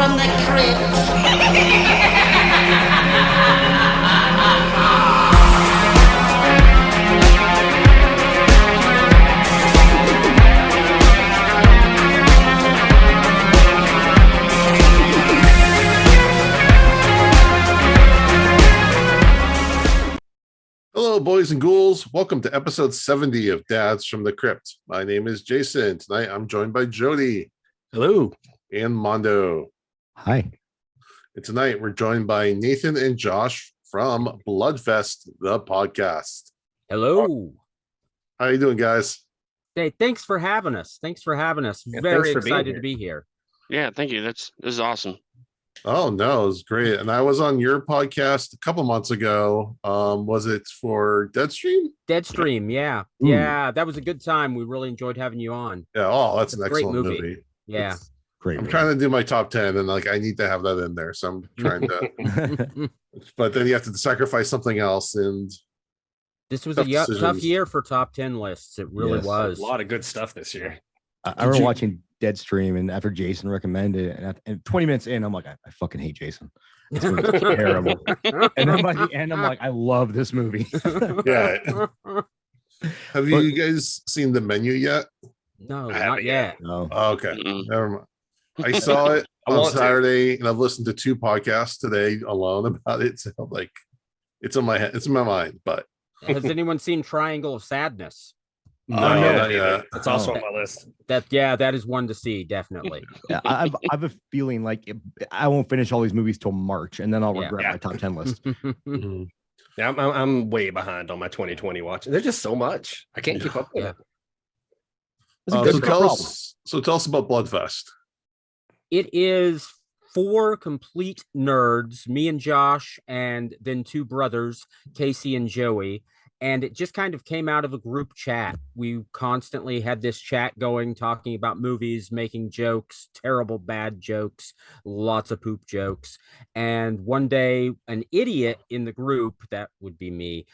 from the crypt. Hello, boys and ghouls. Welcome to episode 70 of Dads from the Crypt. My name is Jason. Tonight, I'm joined by Jody. Hello. And Mondo. Hi. And tonight, we're joined by Nathan and Josh from Bloodfest, the podcast. Hello. How you doing, guys? Hey, thanks for having us. Yeah, Very thanks for being excited here. to be here. Yeah, thank you. This is awesome. Oh, no, it was great. And I was on your podcast a couple months ago. Was it for Deadstream? Deadstream, yeah. Ooh. Yeah, that was a good time. We really enjoyed having you on. Yeah, oh, that's an It's a great excellent movie. movie. Yeah. Great. I'm trying to do my top 10 and I need to have that in there. So I'm trying to, but then you have to sacrifice something else. And This was Tough a tough decisions. year for top 10 lists. It really Yes. was. A lot of good stuff this year. I remember watching Deadstream, and after Jason recommended it, and 20 minutes in, I'm like, I fucking hate Jason. This movie's terrible. And then by the end, I'm like, I love this movie. yeah. Have you guys seen the menu yet? No, I not haven't yet. No. Oh, okay. Mm-mm. Never mind. I saw it I on want to. Saturday and I've listened to 2 podcasts today alone about it. So like it's in my head, it's in my mind, but Has anyone seen Triangle of Sadness? no, I not haven't yet. either. It's also Oh. on my list. That is one to see, definitely. Yeah, I have a feeling like I won't finish all these movies till March, and then I'll Yeah. regret my top 10 list. Mhm. Yeah, I'm way behind on my 2020 watch. There's just so much. I can't keep up with Yeah. it. It's a So good tell problem. us about Bloodfest. It is 4 complete nerds, me and Josh, and then 2 brothers, Casey and Joey. And it just kind of came out of a group chat. We constantly had this chat going, talking about movies, making jokes, terrible bad jokes, lots of poop jokes. And one day, an idiot in the group, that would be me,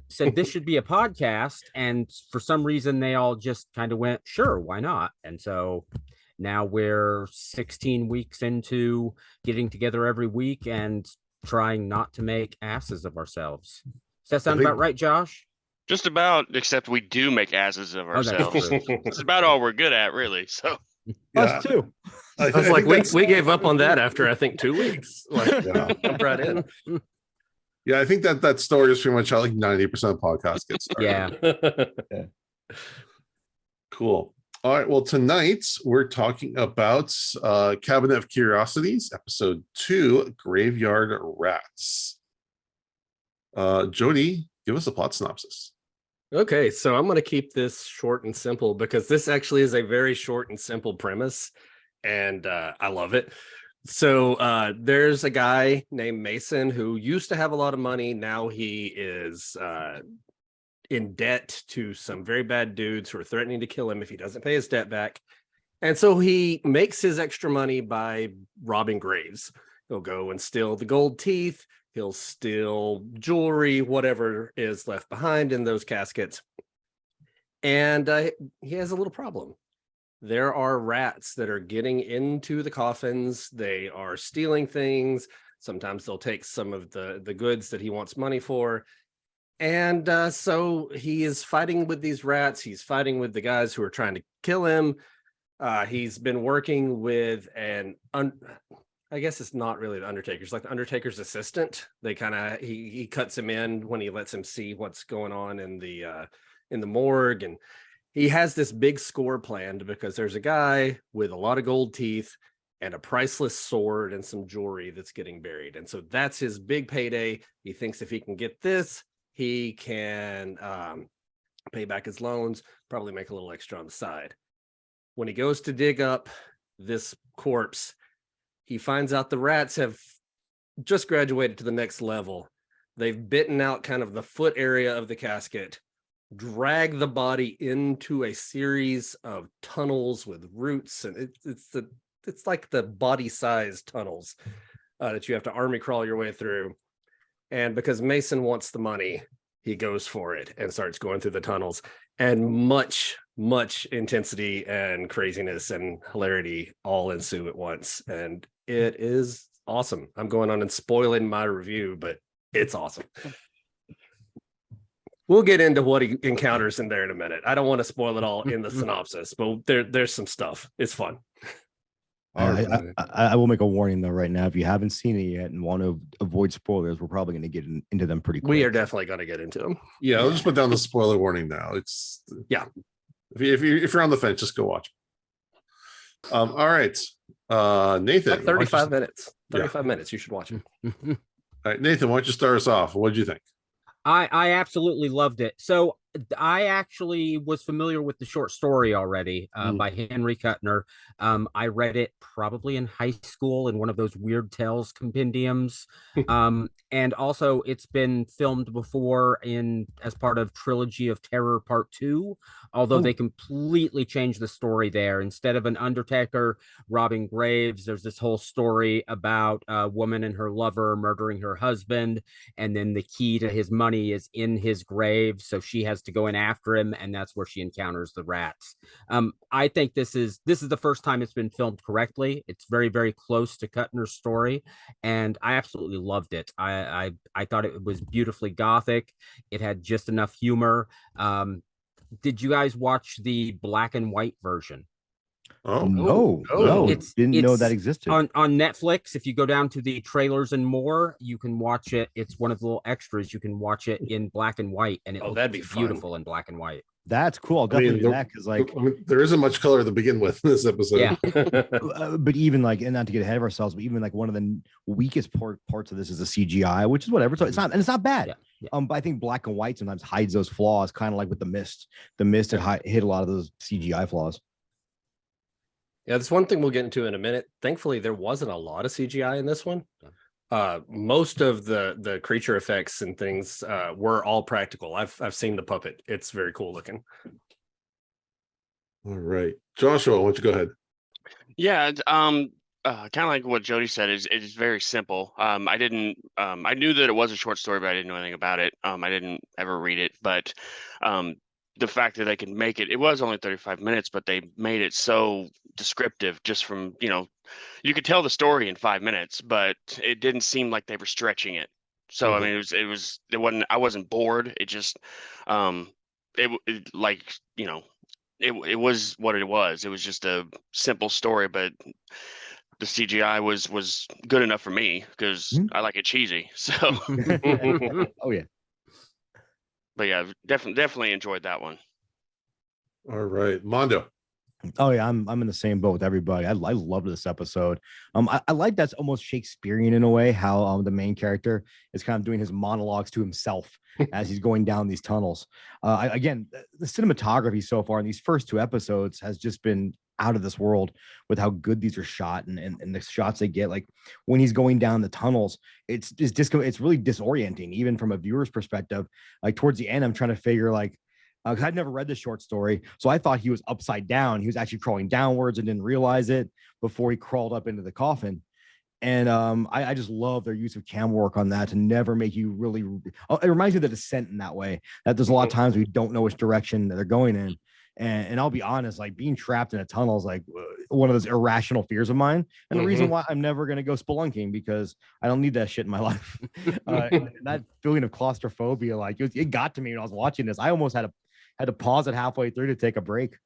said this should be a podcast. And for some reason, they all just kind of went, sure, why not? And so now we're 16 weeks into getting together every week and trying not to make asses of ourselves. Does that sound think- about right, Josh? Just about, except we do make asses of Oh, that's ourselves. true. That's about all we're good at, really. So Yeah. Us too. I was think like, that's- we gave up on that after I think 2 weeks. Like, Yeah. jump right in. Yeah, I think that story is pretty much how like 90% of podcasts get started. Yeah. Cool. All right. Well, tonight we're talking about Cabinet of Curiosities, episode 2, Graveyard Rats. Jody, give us a plot synopsis. Okay, so I'm going to keep this short and simple because this actually is a very short and simple premise, and I love it. So there's a guy named Mason who used to have a lot of money. Now he is in debt to some very bad dudes who are threatening to kill him if he doesn't pay his debt back. And so he makes his extra money by robbing graves. He'll go and steal the gold teeth. He'll steal jewelry, whatever is left behind in those caskets. And he has a little problem. There are rats that are getting into the coffins. They are stealing things. Sometimes they'll take some of the goods that he wants money for. And so he is fighting with these rats. He's fighting with the guys who are trying to kill him. He's been working with I guess it's not really the Undertaker's, like the Undertaker's assistant. They kind of he cuts him in when he lets him see what's going on in the morgue, and he has this big score planned because there's a guy with a lot of gold teeth and a priceless sword and some jewelry that's getting buried, and so that's his big payday. He thinks if he can get this, he can pay back his loans, probably make a little extra on the side. When he goes to dig up this corpse, he finds out the rats have just graduated to the next level. They've bitten out kind of the foot area of the casket, drag the body into a series of tunnels with roots, and it's like the body-sized tunnels that you have to army crawl your way through. And because Mason wants the money, he goes for it and starts going through the tunnels. And much intensity and craziness and hilarity all ensue at once. And It is awesome. I'm going on and spoiling my review, but it's awesome. We'll get into what he encounters in there in a minute. I don't want to spoil it all in the synopsis, but there's some stuff. It's fun. I will make a warning though right now. If you haven't seen it yet and want to avoid spoilers, we're probably going to get into them pretty quick. We are definitely going to get into them. Yeah, I'll just put down the spoiler warning now. It's Yeah. If you're on the fence, just go watch. All right, Nathan. Like 35 minutes. Yeah. 35 minutes. You should watch it. All right, Nathan, why don't you start us off? What did you think? I absolutely loved it. So I actually was familiar with the short story already by Henry Kuttner. I read it probably in high school in one of those Weird Tales compendiums. And also it's been filmed before as part of Trilogy of Terror Part 2, although they completely changed the story there. Instead of an undertaker robbing graves, there's this whole story about a woman and her lover murdering her husband, and then the key to his money is in his grave, so she has to go in after him, and that's where she encounters the rats. I think this is the first time it's been filmed correctly. It's very, very close to Kuttner's story, and I absolutely loved it. I thought it was beautifully gothic. It had just enough humor. Did you guys watch the black and white version? Oh No, didn't know that existed. On Netflix. If you go down to the trailers and more, you can watch it. It's one of the little extras. You can watch it in black and white, and it looks that'd be beautiful in black and white. That's cool. I'll definitely do that because there isn't much color to begin with in this episode. Yeah. But even like, and not to get ahead of ourselves, but even like one of the weakest parts of this is the CGI, which is whatever. So it's not bad. Yeah. But I think black and white sometimes hides those flaws, kind of like with the mist. The mist hid a lot of those CGI flaws. Yeah, that's one thing we'll get into in a minute. Thankfully, there wasn't a lot of CGI in this one. Most of the creature effects and things were all practical. I've seen the puppet. It's very cool looking. All right, Joshua, why don't you go ahead? Yeah, kind of like what Jody said. It's very simple. I knew that it was a short story, but I didn't know anything about it. I didn't ever read it, but the fact that they could make it was only 35 minutes, but they made it so descriptive just from, you could tell the story in 5 minutes, but it didn't seem like they were stretching it. So, I mean, I wasn't bored. It just, it was what it was. It was just a simple story, but the CGI was good enough for me because I like it cheesy. So, Oh yeah. but yeah, definitely enjoyed that one. All right, Mondo. Oh yeah, I'm in the same boat with everybody. I love this episode. I like that's almost Shakespearean in a way, how the main character is kind of doing his monologues to himself as he's going down these tunnels. Again, the cinematography so far in these first 2 episodes has just been out of this world with how good these are shot and the shots they get. Like when he's going down the tunnels, it's really disorienting, even from a viewer's perspective. Like towards the end, I'm trying to figure because I'd never read the short story, so I thought he was upside down. He was actually crawling downwards and didn't realize it before he crawled up into the coffin. And I just love their use of camera work on that to never make you really. It reminds me of The Descent in that way. That there's a lot of times we don't know which direction they're going in. And I'll be honest, like being trapped in a tunnel is like one of those irrational fears of mine. And the reason why I'm never going to go spelunking, because I don't need that shit in my life. That feeling of claustrophobia, like it got to me when I was watching this. I almost had to pause it halfway through to take a break.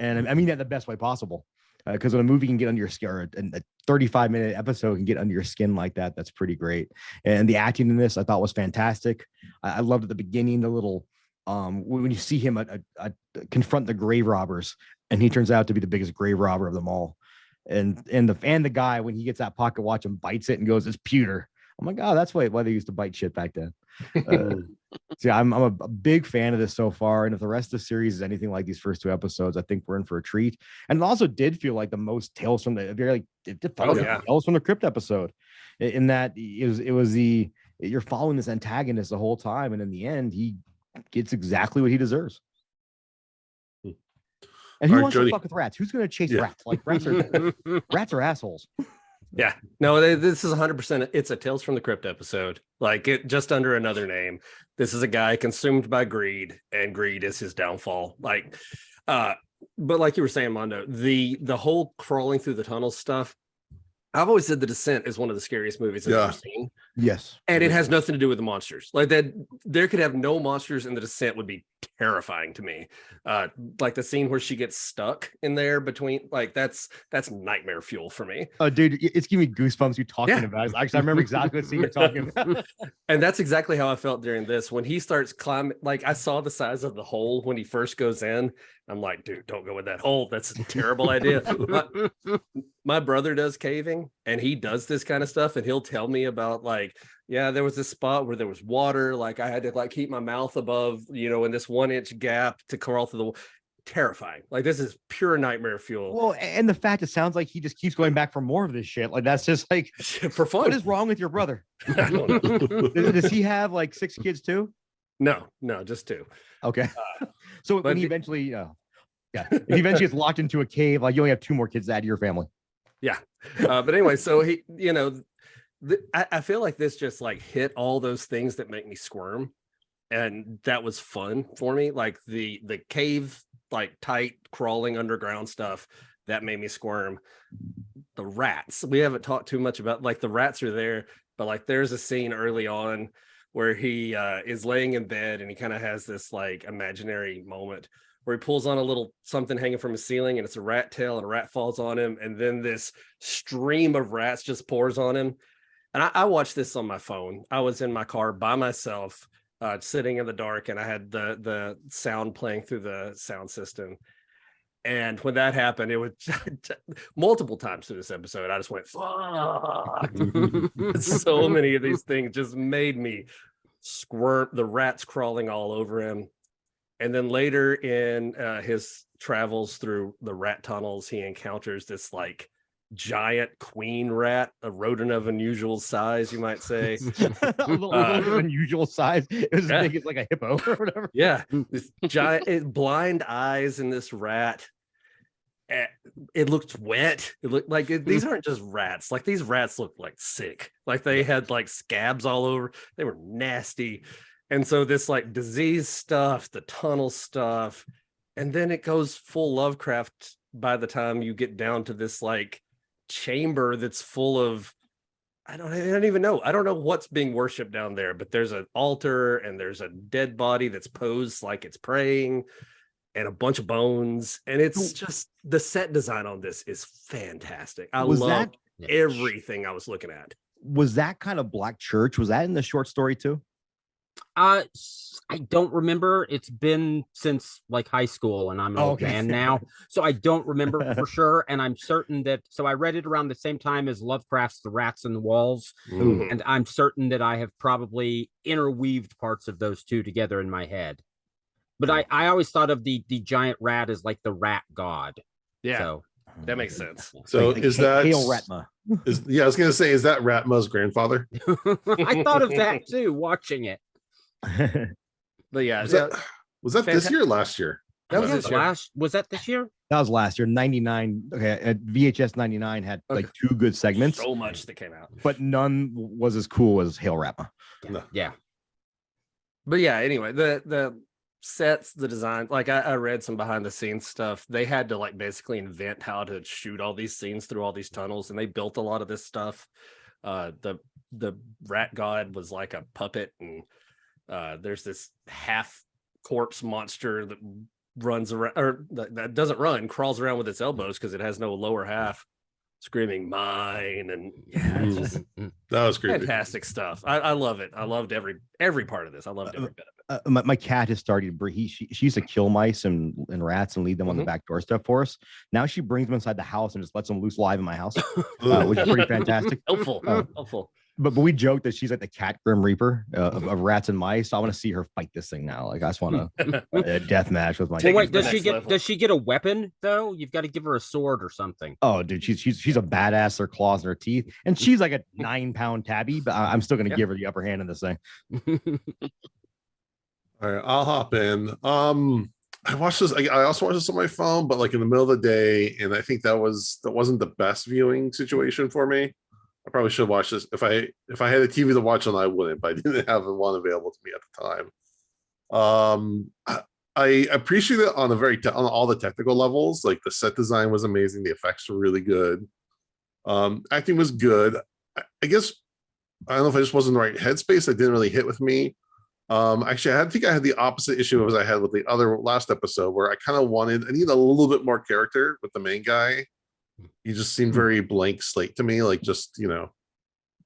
And I mean that the best way possible. Because when a movie can get under your skin, or a 35-minute episode can get under your skin like that, that's pretty great. And the acting in this I thought was fantastic. I loved at the beginning, the little when you see him confront the grave robbers, and he turns out to be the biggest grave robber of them all. And the guy, when he gets that pocket watch and bites it and goes, "It's pewter." I'm like, oh, that's why they used to bite shit back then. So yeah, I'm a big fan of this so far. And if the rest of the series is anything like these first 2 episodes, I think we're in for a treat. And it also did feel like the most Tales from the Tales from the Crypt episode, in that it was you're following this antagonist the whole time, and in the end, he gets exactly what he deserves. And who wants to fuck with rats? Who's going to chase rats? Like rats are assholes. Yeah, no, this is 100%. It's a Tales from the Crypt episode, like it just under another name. This is a guy consumed by greed, and greed is his downfall. Like, but like you were saying, Mondo, the whole crawling through the tunnel stuff, I've always said The Descent is one of the scariest movies I've Yeah. ever seen. Yes. And it has nothing to do with the monsters. Like that, there could have no monsters, and The Descent would be terrifying to me. Like the scene where she gets stuck in there between, like that's nightmare fuel for me. Oh, dude, it's giving me goosebumps. You talking Yeah. about it. Actually, I remember exactly what scene you're talking about. And that's exactly how I felt during this. When he starts climbing, like I saw the size of the hole when he first goes in. I'm like, dude, don't go in that hole. That's a terrible idea. My brother does caving, and he does this kind of stuff, and he'll tell me about like, yeah, there was this spot where there was water, like I had to like keep my mouth above, in this 1-inch gap to crawl through the terrifying. Like this is pure nightmare fuel. Well, and the fact it sounds like he just keeps going back for more of this shit. Like that's just like, For fun. what is wrong with your brother? I don't know. Does he have like 6 kids too? No, just 2. Okay. So when but he the- eventually, if he eventually gets locked into a cave, like you only have 2 more kids to add to your family. Yeah. But anyway, so he, I feel like this just like hit all those things that make me squirm. And that was fun for me. Like the cave, like tight crawling underground stuff that made me squirm. The rats, we haven't talked too much about, like the rats are there, but like there's a scene early on where he is laying in bed and he kind of has this like imaginary moment where he pulls on a little something hanging from his ceiling, and it's a rat tail, and a rat falls on him, and then this stream of rats just pours on him. And I watched this on my phone. I was in my car by myself, sitting in the dark, and I had the sound playing through the sound system. And when that happened, it was multiple times through this episode, I just went, fuck. So many of these things just made me squirm, the rats crawling all over him. And then later in his travels through the rat tunnels, he encounters this like giant queen rat, a rodent of unusual size, you might say. A little unusual size. It was as big as like a hippo or whatever. Yeah, this giant blind eyes in this rat. It looked wet. It looked like these aren't just rats. Like these rats looked like sick. Like they had like scabs all over. They were nasty. And so this like disease stuff, the tunnel stuff, and then it goes full Lovecraft by the time you get down to this like chamber that's full of, I don't even know. I don't know what's being worshipped down there, but there's an altar and there's a dead body that's posed like it's praying and a bunch of bones. And it's just, the set design on this is fantastic. I love everything I was looking at. Was that kind of Black Church? Was that in the short story too? I don't remember. It's been since like high school, and I'm an old man now, so I don't remember for sure. And I'm certain that, so I read it around the same time as Lovecraft's The Rats in the Walls, and I'm certain that I have probably interweaved parts of those two together in my head. But I always thought of the giant rat as like the rat god. Yeah, so that makes sense. So Like, is that Hail Ratma? I was gonna say, is that Ratma's grandfather? I thought of that too watching it. But yeah, Was that this year or last year? That was this year. Was that this year? That was last year. 99. Okay, at VHS 99 had like 2 good segments, So much that came out. but none was as cool as Hail Ratma. Yeah. But yeah, anyway, the sets, the design, like I read some behind the scenes stuff. They had to like basically invent how to shoot all these scenes through all these tunnels, and they built a lot of this stuff. The rat god was like a puppet, and there's this half corpse monster that runs around, or that doesn't run, crawls around with its elbows because it has no lower half, screaming mine. And yeah, it's just That was creepy. fantastic stuff. I love it. I loved every part of this. I loved every bit of it. My cat has started to bring. She used to kill mice and rats and leave them on the back doorstep for us. Now she brings them inside the house and just lets them loose live in my house, which is pretty fantastic. Helpful. But we joke that she's like the cat grim reaper of rats and mice. So I want to see her fight this thing now. Like I just want a death match with my. Take Well, wait, it to the does she next get level. does she get a weapon though? You've got to give her a sword or something. Oh, dude, she's a badass. Her claws and her teeth, and she's like a 9-pound tabby. But I'm still gonna give her the upper hand in this thing. All right, I'll hop in. I watched this. I also watched this on my phone, but like in the middle of the day, and I think that wasn't the best viewing situation for me. I probably should watch this if I had a TV to watch on. I wouldn't, but I didn't have one available to me at the time. I appreciate it on a on all the technical levels. Like the set design was amazing, the effects were really good. Acting was good. I guess I don't know if I just wasn't in the right headspace. It didn't really hit with me. Actually, I think I had the opposite issue as I had with the other last episode, where I kind of I need a little bit more character with the main guy. He just seemed very blank slate to me, like just,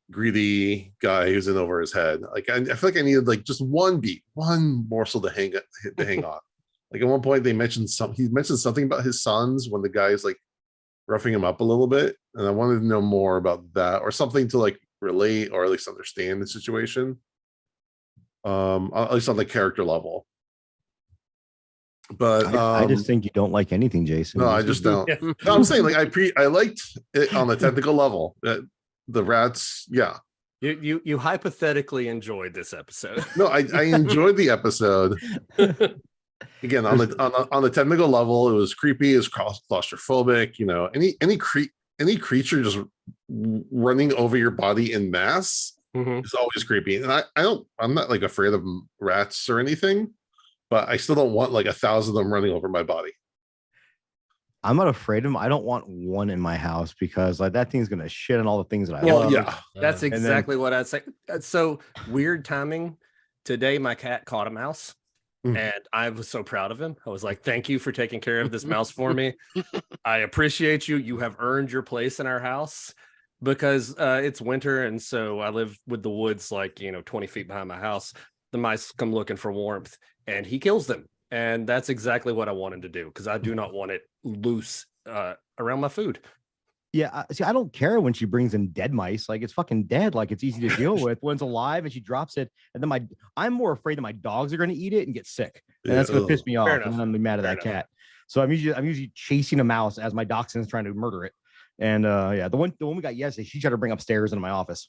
greedy guy who's in over his head. Like I feel like I needed like just one morsel to hang on. Like at one point he mentioned something about his sons when the guy's like roughing him up a little bit, and I wanted to know more about that, or something to like relate or at least understand the situation. At least on the character level. But I just think you don't like anything, Jason. no, I just don't. Yeah. No, I'm saying like I liked it on the technical level. The rats, yeah. You hypothetically enjoyed this episode. No, I enjoyed the episode. Again, on the technical level, it was creepy, it was claustrophobic. Any creature just running over your body in mass is always creepy. And I'm not like afraid of rats or anything, but I still don't want like 1,000 of them running over my body. I'm not afraid of them. I don't want one in my house because like that thing's gonna shit on all the things that I Well, love. yeah. That's then- exactly what I'd say. So weird timing. Today, my cat caught a mouse, and I was so proud of him. I was like, "Thank you for taking care of this mouse for me. I appreciate you. You have earned your place in our house." Because it's winter, and so I live with the woods, like 20 feet behind my house. The mice come looking for warmth, and he kills them. And that's exactly what I wanted to do, because I do not want it loose around my food. Yeah, see, I don't care when she brings in dead mice. Like it's fucking dead. Like it's easy to deal with. When it's alive and she drops it, and then I'm more afraid that my dogs are going to eat it and get sick, and that's going to piss me off. Fair And enough. then I'm mad at that cat. So I'm usually chasing a mouse as my dachshund's trying to murder it. And yeah, the one we got yesterday, she tried to bring upstairs into my office.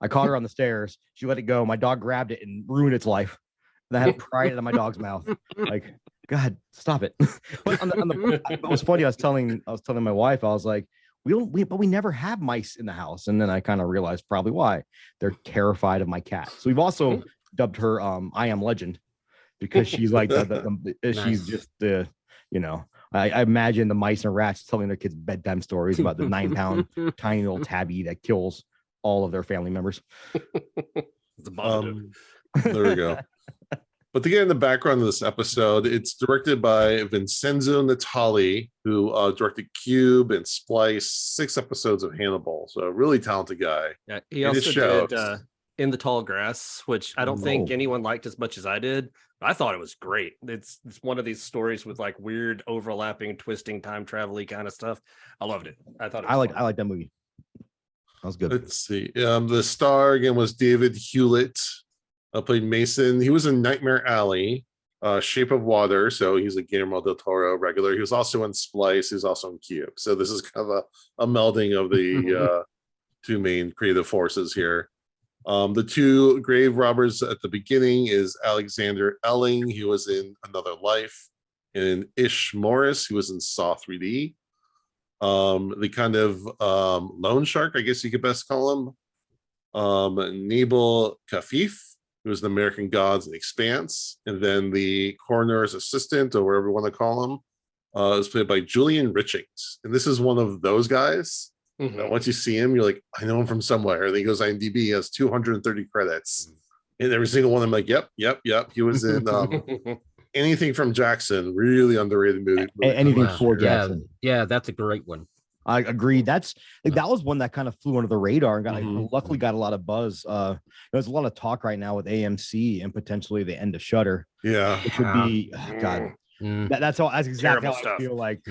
I caught her on the stairs. She let it go. My dog grabbed it and ruined its life. And I had to pry it out of my dog's mouth. Like, God, stop it. But it was funny. I was telling my wife, I was like, we never have mice in the house. And then I kind of realized probably why. They're terrified of my cat. So we've also dubbed her I Am Legend, because she's like she's just the I imagine the mice and rats telling their kids bedtime stories about the 9-pound tiny little tabby that kills all of their family members. It's a bond. There we go. But to get in the background of this episode, it's directed by Vincenzo Natali, who directed Cube and Splice, 6 episodes of Hannibal. So a really talented guy. Yeah, he And it also did shows. In the Tall Grass, which I don't think anyone liked as much as I did. I thought it was great. It's one of these stories with like weird overlapping, twisting, time travel-y kind of stuff. I loved it. I thought it was I like that movie. That was good. Let's see. The star again was David Hewlett, played Mason. He was in Nightmare Alley, Shape of Water. So he's a Guillermo del Toro regular. He was also in Splice. He's also in Cube. So this is kind of a melding of the two main creative forces here. The 2 grave robbers at the beginning is Alexander Elling. He was in Another Life, and Ish Morris, who was in Saw 3D. The kind of loan shark, I guess you could best call him. Nabil Kafif, who was the American Gods and Expanse, and then the coroner's assistant, or whatever you want to call him, is played by Julian Richings, and this is one of those guys. Once you see him, you're like, I know him from somewhere. And then he goes IMDb, he has 230 credits. And every single one, I'm like, yep. He was in anything from Jackson, really underrated movie. Anything for Jackson. Yeah, that's a great one. I agree. That was one that kind of flew under the radar and got luckily got a lot of buzz. There's a lot of talk right now with AMC and potentially the end of Shudder. Yeah. Which would be God. That's exactly how I feel like.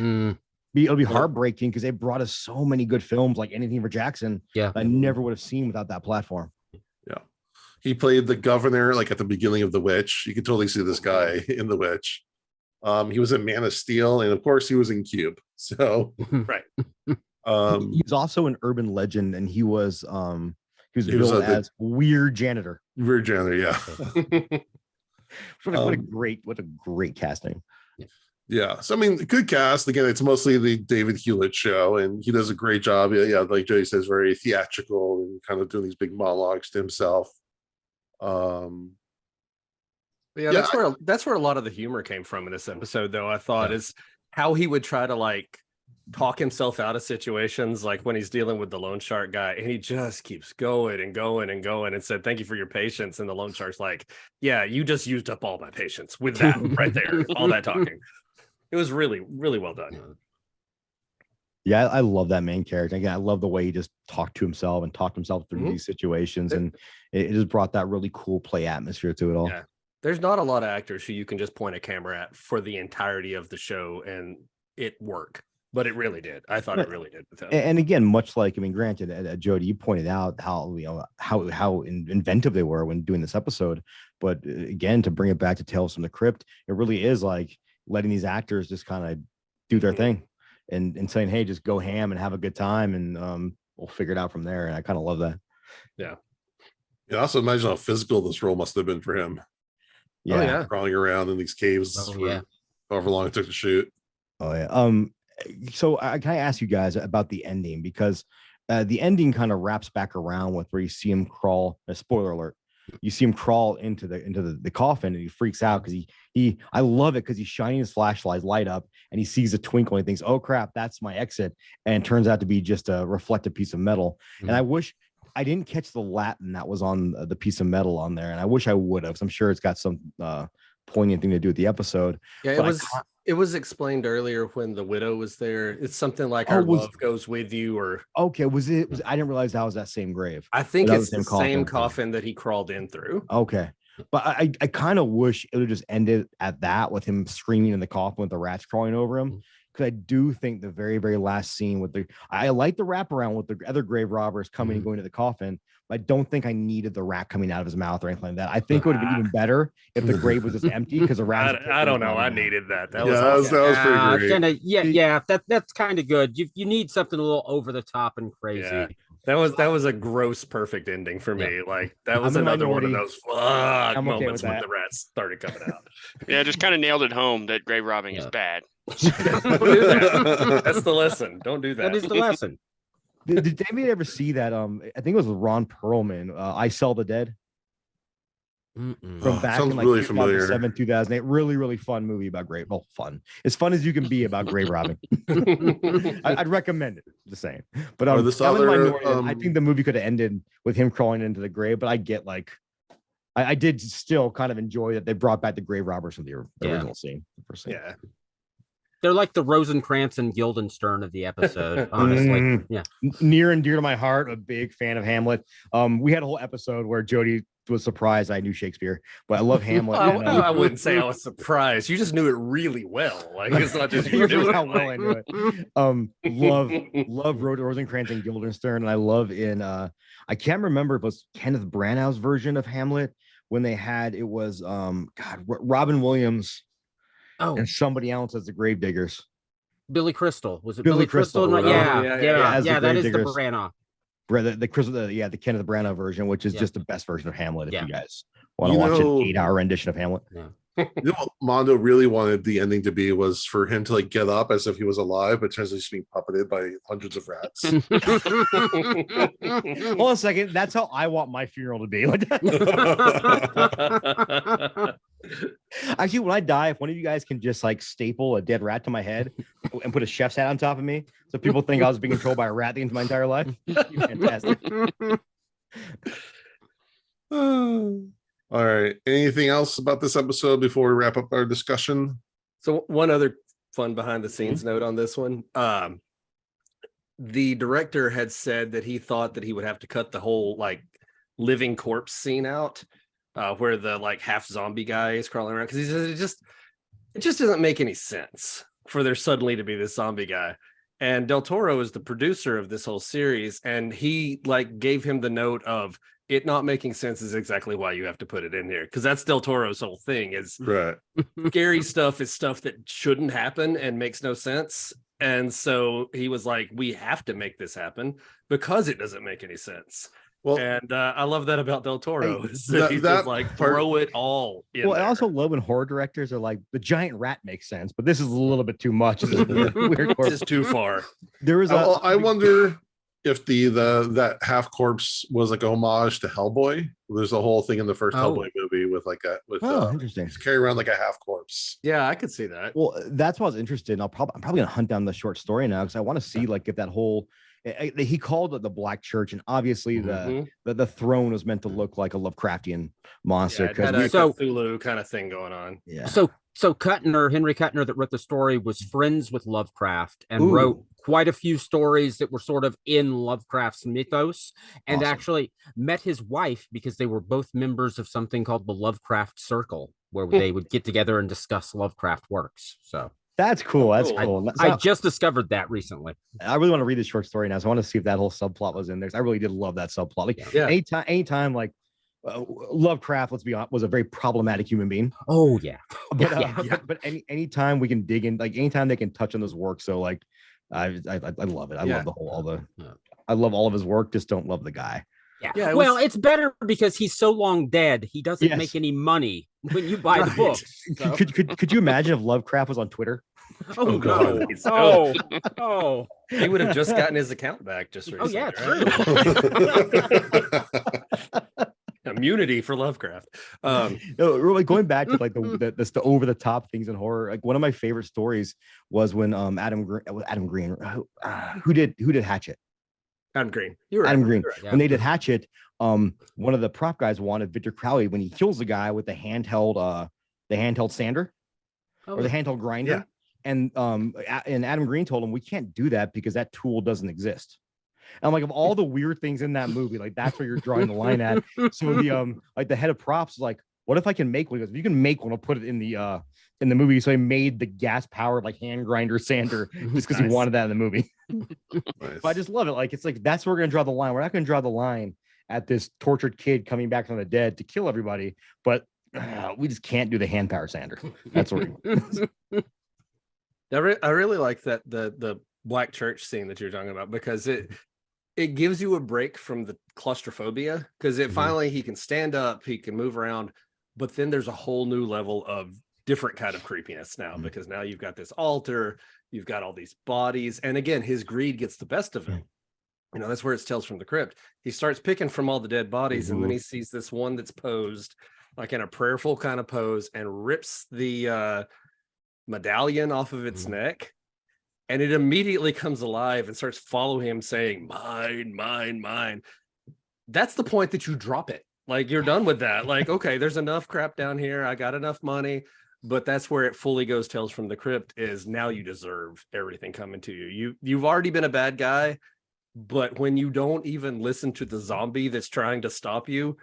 It'll be heartbreaking because they brought us so many good films, like Anything for Jackson. Yeah, I never would have seen without that platform. Yeah, he played the governor like at the beginning of The Witch. You could totally see this guy in The Witch. He was in Man of Steel, and of course, he was in Cube. So right. He's also an urban legend, and he was billed as Weird Janitor. Weird Janitor, yeah. What a great casting. Yeah, so I mean, good cast. Again, it's mostly the David Hewlett show, and he does a great job. Yeah, like Jody says, very theatrical and kind of doing these big monologues to himself. That's where a lot of the humor came from in this episode, though. I thought is how he would try to like talk himself out of situations, like when he's dealing with the loan shark guy, and he just keeps going and going and going, and said, "Thank you for your patience." And the loan shark's like, "Yeah, you just used up all my patience with that right there, all that talking." It was really, really well done. Yeah, I love that main character. Again, I love the way he just talked to himself and talked himself through these situations, and it just brought that really cool play atmosphere to it all. Yeah. There's not a lot of actors who you can just point a camera at for the entirety of the show and it work, but it really did. I thought it really did with him. And again, much like, I mean, granted, Jody, you pointed out how how inventive they were when doing this episode, but again, to bring it back to Tales from the Crypt, it really is like letting these actors just kind of do their thing and saying, "Hey, just go ham and have a good time, and we'll figure it out from there." And I kind of love that. Yeah. Yeah. Also imagine how physical this role must have been for him. Yeah. Oh, yeah. Crawling around in these caves for however long it took to shoot. Oh yeah. So can I ask you guys about the ending, because the ending kind of wraps back around with where you see him crawl. Spoiler alert. You see him crawl into the coffin, and he freaks out because I love it because he's shining his flashlight light up and he sees a twinkle and he thinks, "Oh crap, that's my exit," and it turns out to be just a reflective piece of metal. And I wish I didn't catch the Latin that was on the piece of metal on there, and I wish I would have. I'm sure it's got some poignant thing to do with the episode. Yeah, But it was explained earlier when the widow was there. It's something like "Our love goes with you," or okay, was it? I didn't realize that was that same grave. I think That it's was the same coffin that he crawled in through. Okay. But I kind of wish it would have just ended at that with him screaming in the coffin with the rats crawling over him. Because I do think the very, very last scene with I like the wraparound with the other grave robbers coming and going to the coffin, but I don't think I needed the rat coming out of his mouth or anything like that. I think it would have been even better if the grave was just empty because the rats. I don't know. I needed that. That was pretty great. Yeah, that's kind of good. You need something a little over the top and crazy. Yeah. That was a gross perfect ending for me. Like that was another one of those moments when the rats started coming out. Yeah, just kind of nailed it home that grave robbing is bad. Don't do that. That's the lesson. Don't do that. That is the lesson. Did anybody ever see that? I think it was Ron Perlman. I Sell the Dead. From back in like really 2007, 2008. Really, really fun movie about grave. Well, fun. As fun as you can be about grave robbing. I'd recommend it. Just saying. But I think the movie could have ended with him crawling into the grave. But I get like, I did still kind of enjoy that they brought back the grave robbers from the original scene. Yeah. They're like the Rosencrantz and Guildenstern of the episode, honestly. Yeah. Near and dear to my heart, a big fan of Hamlet. We had a whole episode where Jody was surprised I knew Shakespeare, but I love Hamlet. I wouldn't say I was surprised. You just knew it really well. Like it's not just you knew how well I knew it. Love Rosencrantz and Guildenstern, and I love in I can't remember if it was Kenneth Branagh's version of Hamlet when they had it was Robin Williams. And somebody else as the Gravediggers. Billy Crystal. Was it Billy Crystal? Yeah, that is the Branagh. The Kenneth Branagh version, which is just the best version of Hamlet. If you guys want to watch an 8-hour rendition of Hamlet. Yeah. You know what Mondo really wanted the ending to be was for him to like get up as if he was alive, but turns out he's being puppeted by hundreds of rats. Hold on a second. That's how I want my funeral to be. Actually, when I die, if one of you guys can just like staple a dead rat to my head and put a chef's hat on top of me, so people think I was being controlled by a rat my entire life, fantastic. All right. Anything else about this episode before we wrap up our discussion? So one other fun behind the scenes note on this one. The director had said that he thought that he would have to cut the whole like living corpse scene out, where the like half zombie guy is crawling around, because he says it just doesn't make any sense for there suddenly to be this zombie guy. And Del Toro is the producer of this whole series, and he like gave him the note of it not making sense is exactly why you have to put it in here, because that's Del Toro's whole thing is scary stuff is stuff that shouldn't happen and makes no sense. And so he was like, we have to make this happen because it doesn't make any sense. Well, and I love that about Del Toro. He just like throw it all in there. I also love when horror directors are like, the giant rat makes sense, but this is a little bit too much. This is weird. This is too far. There was I wonder if that half corpse was like a homage to Hellboy. There's a whole thing in the first Oh. Hellboy movie with Interesting. he's carrying around like a half corpse. Yeah, I could see that. Well, that's why I was interested. And I'm probably gonna hunt down the short story now because I want to see like if that whole he called it the Black Church, and obviously the throne was meant to look like a Lovecraftian monster. Yeah, it had a So- Cthulhu kind of thing going on. Yeah. So Henry Kuttner, that wrote the story, was friends with Lovecraft and Ooh. wrote quite a few stories that were sort of in Lovecraft's mythos, and Awesome. actually met his wife because they were both members of something called the Lovecraft Circle, where they would get together and discuss Lovecraft works. So That's cool. That's Cool. cool. I just discovered that recently. I really want to read this short story now. So I want to see if that whole subplot was in there. 'Cause I really did love that subplot. Like Yeah. anytime like Lovecraft, let's be honest, was a very problematic human being. Oh yeah. But Yeah. but anytime we can dig in, like anytime they can touch on this work. So like I love it. I Yeah. love Yeah. I love all of his work. Just don't love the guy. Yeah. Yeah, it Well, was- it's better because he's so long dead. He doesn't Yes. make any money when you buy the Right. books. So- Could you imagine if Lovecraft was on Twitter? Oh, Oh, God. no. Oh. He would have just gotten his account back just Oh, recently. yeah, right? true. Immunity for Lovecraft. No, really going back to like the over the top things in horror. Like one of my favorite stories was when Adam Green who did Hatchet. Adam Green. You were Adam right. Green. You're right. Yeah. When they did Hatchet, one of the prop guys wanted Victor Crowley when he kills the guy with the handheld sander or the handheld grinder. Yeah. And Adam Green told him we can't do that because that tool doesn't exist. And I'm like, of all the weird things in that movie, like that's where you're drawing the line at. So the like the head of props is like, what if I can make one? He goes, if you can make one, I'll put it in the movie. So he made the gas powered like hand grinder sander just because he Nice. wanted that in the movie. Nice. But I just love it. Like it's like that's where we're gonna draw the line. We're not gonna draw the line at this tortured kid coming back from the dead to kill everybody, but we just can't do the hand power sander. That's what I really like that the Black Church scene that you're talking about because it gives you a break from the claustrophobia because it finally he can stand up, he can move around, but then there's a whole new level of different kind of creepiness now because now you've got this altar, you've got all these bodies, and again his greed gets the best of him. You know, that's where it's Tales from the Crypt. He starts picking from all the dead bodies, and then he sees this one that's posed like in a prayerful kind of pose and rips the medallion off of its neck, and it immediately comes alive and starts following him saying mine, mine, mine. That's the point that you drop it. Like you're done with that. Like, okay, there's enough crap down here, I got enough money, but that's where it fully goes Tales from the Crypt is now you deserve everything coming to you. You've already been a bad guy, but when you don't even listen to the zombie that's trying to stop you,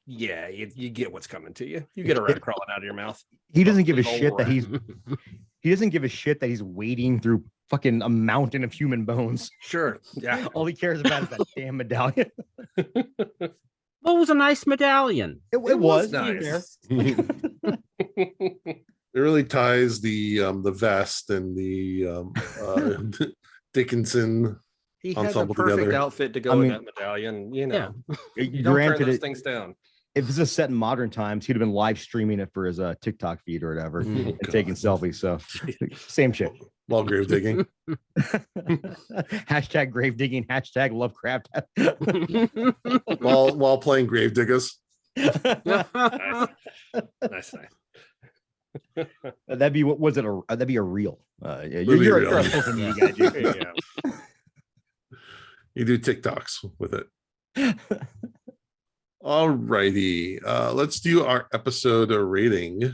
yeah, you get what's coming to you. You get a rat crawling out of your mouth. he doesn't give a Roll shit that around. he doesn't give a shit that he's wading through fucking a mountain of human bones. Sure. Yeah. All he cares about is that damn medallion. Well, it was a nice medallion. It was nice. It really ties the vest and the Dickinson. He has a Ensemble perfect together. outfit to go I with mean, that medallion. You know, Yeah. you don't turn Granted, those things down. if this is set in modern times, he'd have been live streaming it for his TikTok feed or whatever and taking selfies. So same shit. While grave digging. Hashtag grave digging, hashtag Lovecraft. while playing grave diggers. Nice. That'd be what was it? That'd be a reel. Yeah, That'd you're, be you're, real. you're a social media guy, There Jake. you go. You do TikToks with it. All righty. Let's do our episode rating.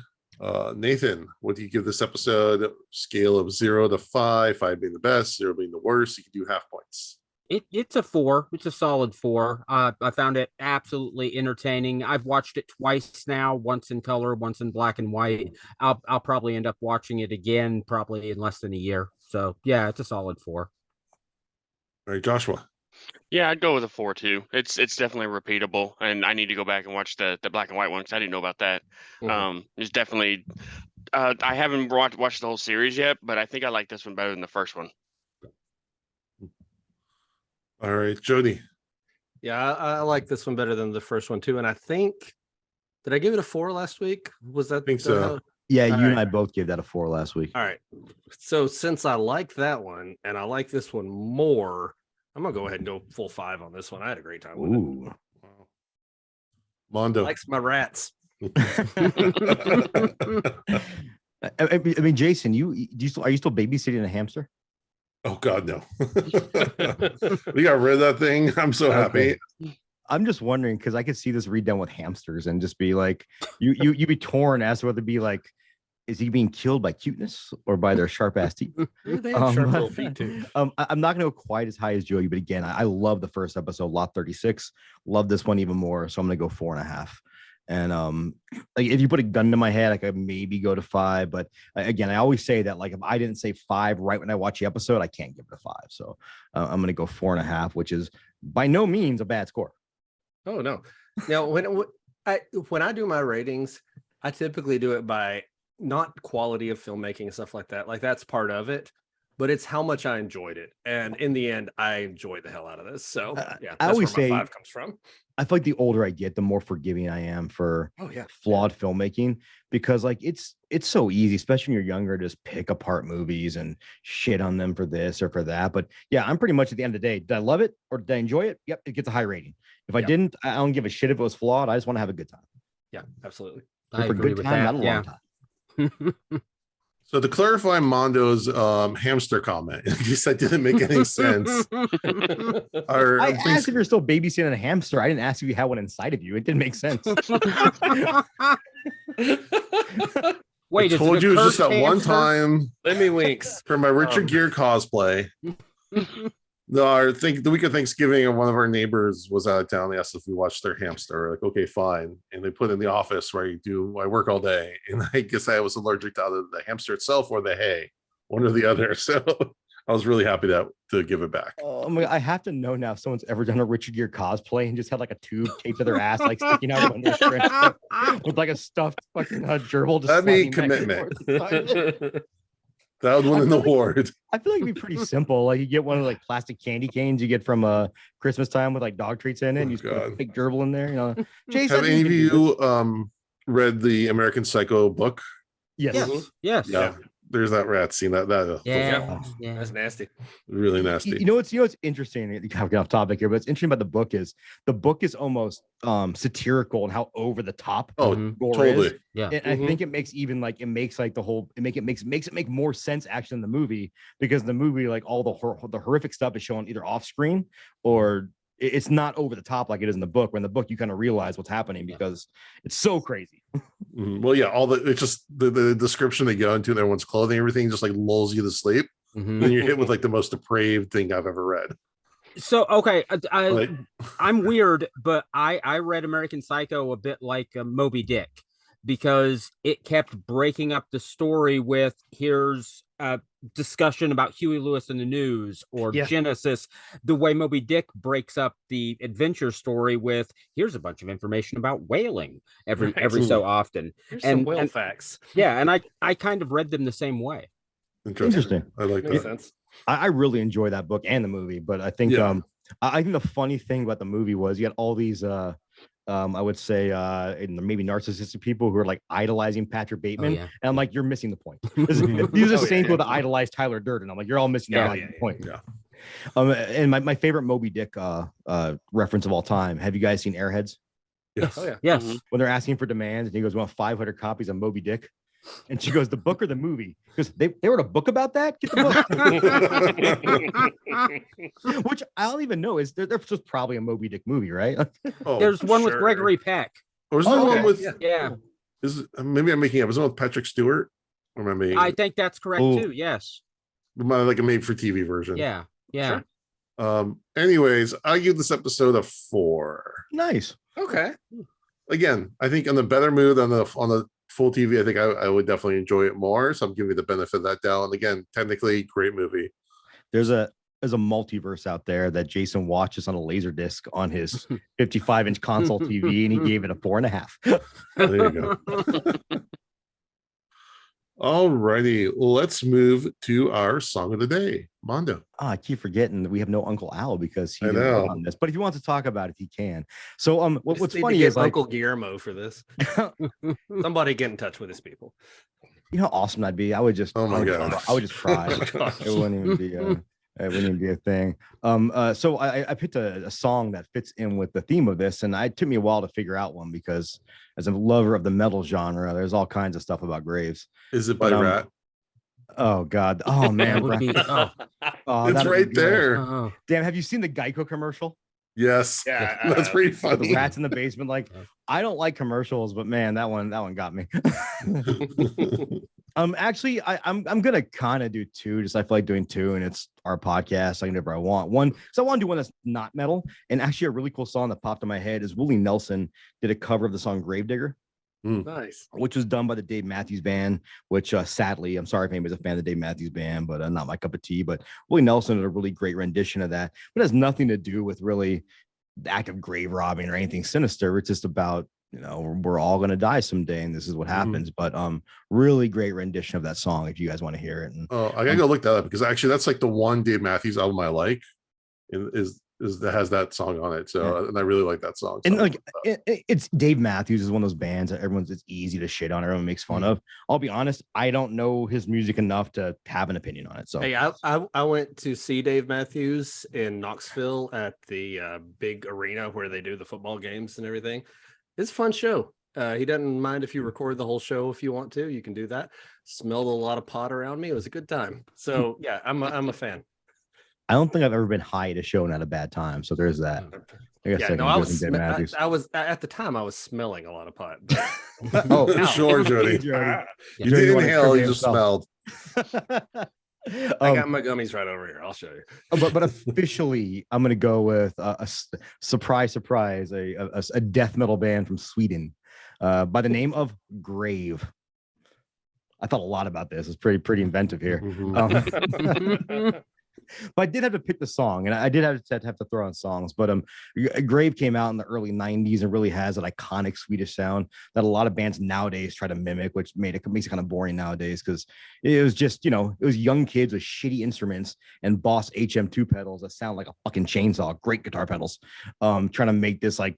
Nathan, what do you give this episode? Scale of 0 to 5, 5 being the best, 0 being the worst. You can do half points. It's a 4. It's a solid 4. I found it absolutely entertaining. I've watched it twice now, once in color, once in black and white. I'll probably end up watching it again, probably in less than a year. So yeah, it's a solid 4. All right, Joshua. Yeah, I'd go with a 4 too. It's definitely repeatable, and I need to go back and watch the black and white one because I didn't know about that. It's definitely. I haven't watched the whole series yet, but I think I like this one better than the first one. All right, Jody. Yeah, I like this one better than the first one too. And I think, did I give it a 4 last week? Was that? Think so. Yeah, you All and right. I both gave that a 4 last week. All right. So since I like that one and I like this one more, I'm gonna go ahead and go full 5 on this one. I had a great time with Ooh. Wow. Mondo. Likes my rats. I mean, Jason, are you still babysitting a hamster? Oh God, no. We got rid of that thing. I'm so happy. I'm just wondering because I could see this redone with hamsters and just be like, you be torn as to whether to be like, is he being killed by cuteness or by their sharp ass teeth? They have sharp little feet too. I'm not going to go quite as high as Joey, but again, I love the first episode, Lot 36. Love this one even more, so I'm going to go 4.5. And like if you put a gun to my head, I could maybe go to 5. But again, I always say that like if I didn't say 5 right when I watch the episode, I can't give it a 5. So I'm going to go 4.5, which is by no means a bad score. Oh no! Now when I do my ratings, I typically do it by not quality of filmmaking and stuff like that. Like that's part of it, but it's how much I enjoyed it. And in the end, I enjoyed the hell out of this. So yeah, I that's always where my say 5 comes from. I feel like the older I get, the more forgiving I am for flawed filmmaking because like it's so easy, especially when you're younger, to just pick apart movies and shit on them for this or for that. But yeah, I'm pretty much at the end of the day, did I love it or did I enjoy it? Yep, it gets a high rating. If I didn't, I don't give a shit if it was flawed. I just want to have a good time. Yeah, absolutely. I For a agree good with time, that. not a Yeah. long time. So to clarify Mondo's hamster comment, in case that didn't make any sense. I asked if you're still babysitting a hamster. I didn't ask if you had one inside of you. It didn't make sense. Wait, I told you it was just that one time Let me winks. for my Richard Gere cosplay. The week of Thanksgiving, and one of our neighbors was out of town. They asked if we watched their hamster. We're like, okay, fine. And they put in the office where I work all day. And I guess I was allergic to either the hamster itself or the hay, one or the other. So I was really happy to give it back. Oh my God, I have to know now if someone's ever done a Richard Gere cosplay and just had like a tube taped to their ass, like sticking out from their stretch with like a stuffed fucking gerbil. Just That'd be sliding back and commitment. forth. That would win an award. I feel like it'd be pretty simple. Like you get one of like plastic candy canes you get from Christmas time with like dog treats in it. And you just put a God. big gerbil in there. You know, Jason, Have any of can do this. you read the American Psycho book? Yes. Yes. Yes. Yeah. There's that rat scene. That Yeah. Yeah. That's nasty. really nasty. You know what's interesting? You kind of get off topic here, but it's interesting about the book is almost satirical and how over the top Oh, gore totally. is. Yeah. And I think it makes even like it makes like the whole makes it make more sense actually in the movie because in the movie like all the horrific stuff is shown either off screen or it's not over the top like it is in the book. When in the book you kind of realize what's happening because it's so crazy. Well, yeah, it's just the description they go into everyone's clothing, everything just like lulls you to sleep. Mhm. Then you're hit with like the most depraved thing I've ever read. So okay, Like, I'm weird, but I read American Psycho a bit like Moby Dick because it kept breaking up the story with here's a discussion about Huey Lewis in the news or Genesis, the way Moby Dick breaks up the adventure story with here's a bunch of information about whaling every so often. Here's some whale and facts. yeah, and I kind of read them the same way. interesting. I like Makes that. sense. I really enjoy that book and the movie, but I think Yeah. I think the funny thing about the movie was you had all these I would say maybe narcissistic people who are like idolizing Patrick Bateman. yeah. And I'm like, you're missing the point. These are the Oh, same yeah, people that idolize Tyler Durden. I'm like, you're all missing the goddamn point. Yeah. And my favorite Moby Dick reference of all time. Have you guys seen Airheads? Yes. Oh yeah. Yes. Mhm. When they're asking for demands and he goes, we want 500 copies of Moby Dick. And she goes, the book or the movie? Because they wrote a book about that? Get the book. Which I don't even know. There's just probably a Moby Dick movie, right? Oh, There's one with sure. Gregory Peck. or is there Oh, one okay. with Yeah, maybe I'm making up. Is it with Patrick Stewart? Or am I making I think that's correct Ooh. too. Yes. like a made for TV version? Yeah. Yeah. Sure. Anyways, I give this episode a 4. Nice. Okay. Again, I think on the better mood on the full TV, I think I would definitely enjoy it more. So I'm giving you the benefit of that doubt. And again, technically great movie. There's a multiverse out there that Jason watches on a laser disc on his 55-inch console TV, and he gave it a 4.5. There you go. All righty, let's move to our song of the day. Mondo. I keep forgetting that we have no Uncle Al because he I didn't vote know. on this. But if he wants to talk about it, he can. So Just what's need to funny get is like, Uncle Guillermo for this. Somebody get in touch with his people. you know how awesome that'd be. I would just Oh my I would, God. I would just cry. Oh my gosh. It wouldn't even be It wouldn't be a thing. So I picked a song that fits in with the theme of this, and it took me a while to figure out one because as a lover of the metal genre, there's all kinds of stuff about Graves. Is it by But, Rat? Oh God. Oh man. would be Oh, It's that'd be right good. there. oh. Damn, have you seen the Geico commercial? Yes. Yeah, That's pretty With funny. the rats in the basement. Like, I don't like commercials, but man, that one got me. Actually, I'm gonna kind of do two. Just I feel like doing two, and it's our podcast. I can do whatever I want. One, so I want to do one that's not metal. And actually, a really cool song that popped in my head is Willie Nelson did a cover of the song Gravedigger, Nice. which was done by the Dave Matthews Band, which sadly, I'm sorry if anybody's a fan of the Dave Matthews Band, but not my cup of tea. But Willie Nelson did a really great rendition of that. But it has nothing to do with really the act of grave robbing or anything sinister. It's just about, we're all going to die someday, and this is what happens. But really great rendition of that song if you guys want to hear it. And Oh, I gotta go look that up because actually that's like the one Dave Matthews album I like, and is that has that song on it. So and I really like that song. So and like it's Dave Matthews is one of those bands that it's easy to shit on, everyone makes fun of. I'll be honest, I don't know his music enough to have an opinion on it. So Hey, I went to see Dave Matthews in Knoxville at the big arena where they do the football games and everything. It's a fun show. He doesn't mind if you record the whole show. If you want to, you can do that. Smelled a lot of pot around me. It was a good time. So yeah, I'm a fan. I don't think I've ever been high at a show and had a bad time. So there's that. I guess Yeah, no, I was at the time I was smelling a lot of pot. But oh, sure, Jody. Jody. You didn't wanna inhale, you trivia just yourself. smelled. I got my gummies right over here. I'll show you. but officially, I'm gonna go with a surprise, a death metal band from Sweden, by the name of Grave. I thought a lot about this. It's pretty inventive here. But I did have to pick the song, and I did have to throw on songs. But Grave came out in the early '90s and really has an iconic Swedish sound that a lot of bands nowadays try to mimic, which makes it kind of boring nowadays because it was just it was young kids with shitty instruments and Boss HM2 pedals that sound like a fucking chainsaw. Great guitar pedals, trying to make this like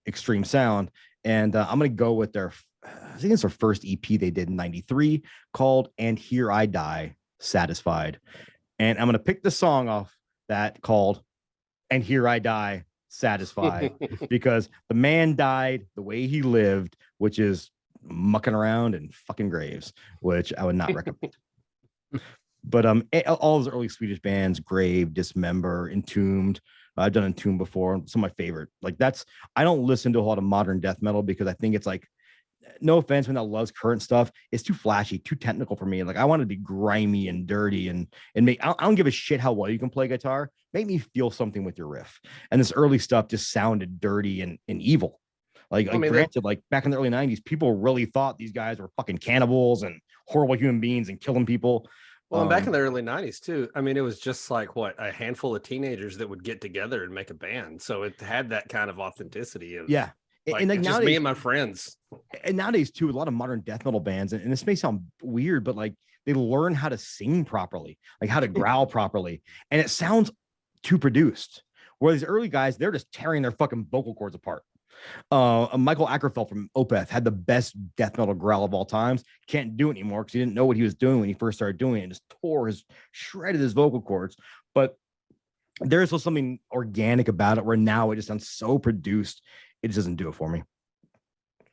extreme sound. And I'm gonna go with I think it's their first EP they did in '93 called "And Here I Die Satisfied." And I'm going to pick the song off that called "And Here I Die Satisfied" because the man died the way he lived, which is mucking around in fucking graves, which I would not recommend. But all those early Swedish bands, Grave, Dismember, Entombed. I've done Entombed before. Some of my favorite. Like I don't listen to a lot of modern death metal because I think it's like, no offense, when that loves current stuff, it's too flashy, too technical for me. Like I want to be grimy and dirty and make. I don't give a shit how well you can play guitar. Make me feel something with your riff. And this early stuff just sounded dirty and evil. Like granted, like back in the early '90s, people really thought these guys were fucking cannibals and horrible human beings and killing people. Well, and back in the early '90s too. I mean, it was just like a handful of teenagers that would get together and make a band. So it had that kind of authenticity of And like just nowadays, me and my friends. And nowadays too, a lot of modern death metal bands, and this may sound weird, but like they learn how to sing properly, like how to growl properly, and it sounds too produced. Where these early guys, they're just tearing their fucking vocal cords apart. Michael Ackerfeld from Opeth had the best death metal growl of all times. Can't do it anymore because he didn't know what he was doing when he first started doing it. Just shredded his vocal cords. But there's still something organic about it where now it just sounds so produced. It just doesn't do it for me.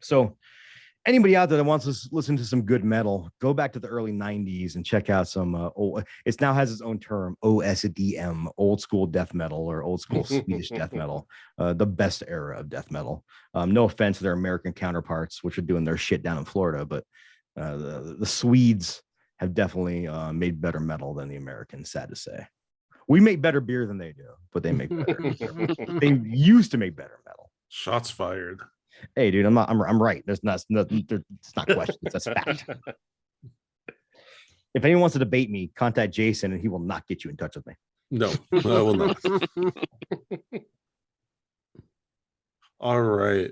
So anybody out there that wants to listen to some good metal, go back to the early '90s and check out some it now has its own term, OSDM, old school death metal or old school Swedish death metal, the best era of death metal. No offense to their American counterparts, which are doing their shit down in Florida, but the Swedes have definitely made better metal than the Americans, sad to say. We make better beer than they do, but they make better. They used to make better metal. Shots fired. Hey, dude, I'm right. It's not questions. That's fact. If anyone wants to debate me, contact Jason, and he will not get you in touch with me. No, I will not. All right,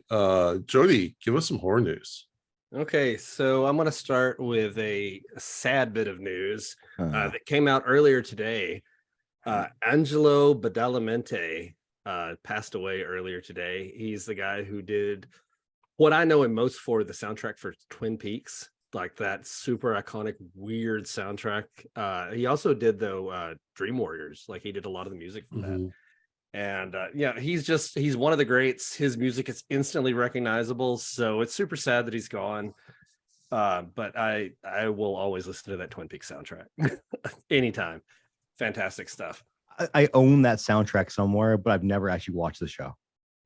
Jody, give us some horror news. Okay, so I'm going to start with a sad bit of news that came out earlier today. Angelo Badalamenti passed away earlier today. He's the guy who did what I know him most for, the soundtrack for Twin Peaks, like that super iconic, weird soundtrack. He also did though Dream Warriors. Like he did a lot of the music for that. Mhm. And yeah, he's one of the greats. His music is instantly recognizable. So it's super sad that he's gone. But I will always listen to that Twin Peaks soundtrack anytime. Fantastic stuff. I own that soundtrack somewhere, but I've never actually watched the show.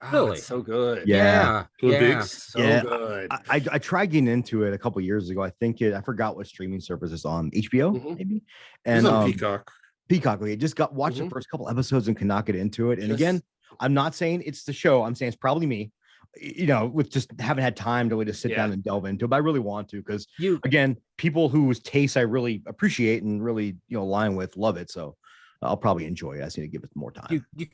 Oh, Really? it's so good. Yeah. Twin Yeah. Peaks? So Yeah, good. I tried getting into it a couple years ago. I think I forgot what streaming service it's on, HBO Mhm. maybe. He's And on Peacock. Peacock. We just got watched the Mhm. first couple episodes and could not get into it. And Just- again, I'm not saying it's the show. I'm saying it's probably me. You know, with just haven't had time to really just sit Yeah. down and delve into it. But I really want to because You again, people whose tastes I really appreciate and really align with love it. So I'll probably enjoy it. I just need to give it more time. you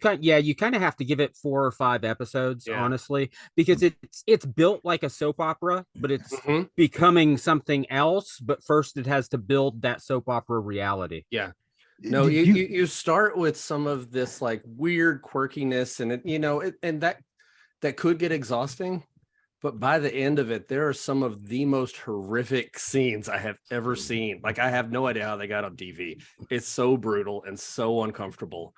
kind of have to give it 4 or 5 episodes, Yeah. honestly, because it's built like a soap opera, but it's Mhm. becoming something else. But first, it has to build that soap opera reality. No, Did you start with some of this like weird quirkiness, and and that could get exhausting. But by the end of it, there are some of the most horrific scenes I have ever seen. Like I have no idea how they got on TV. It's so brutal and so uncomfortable.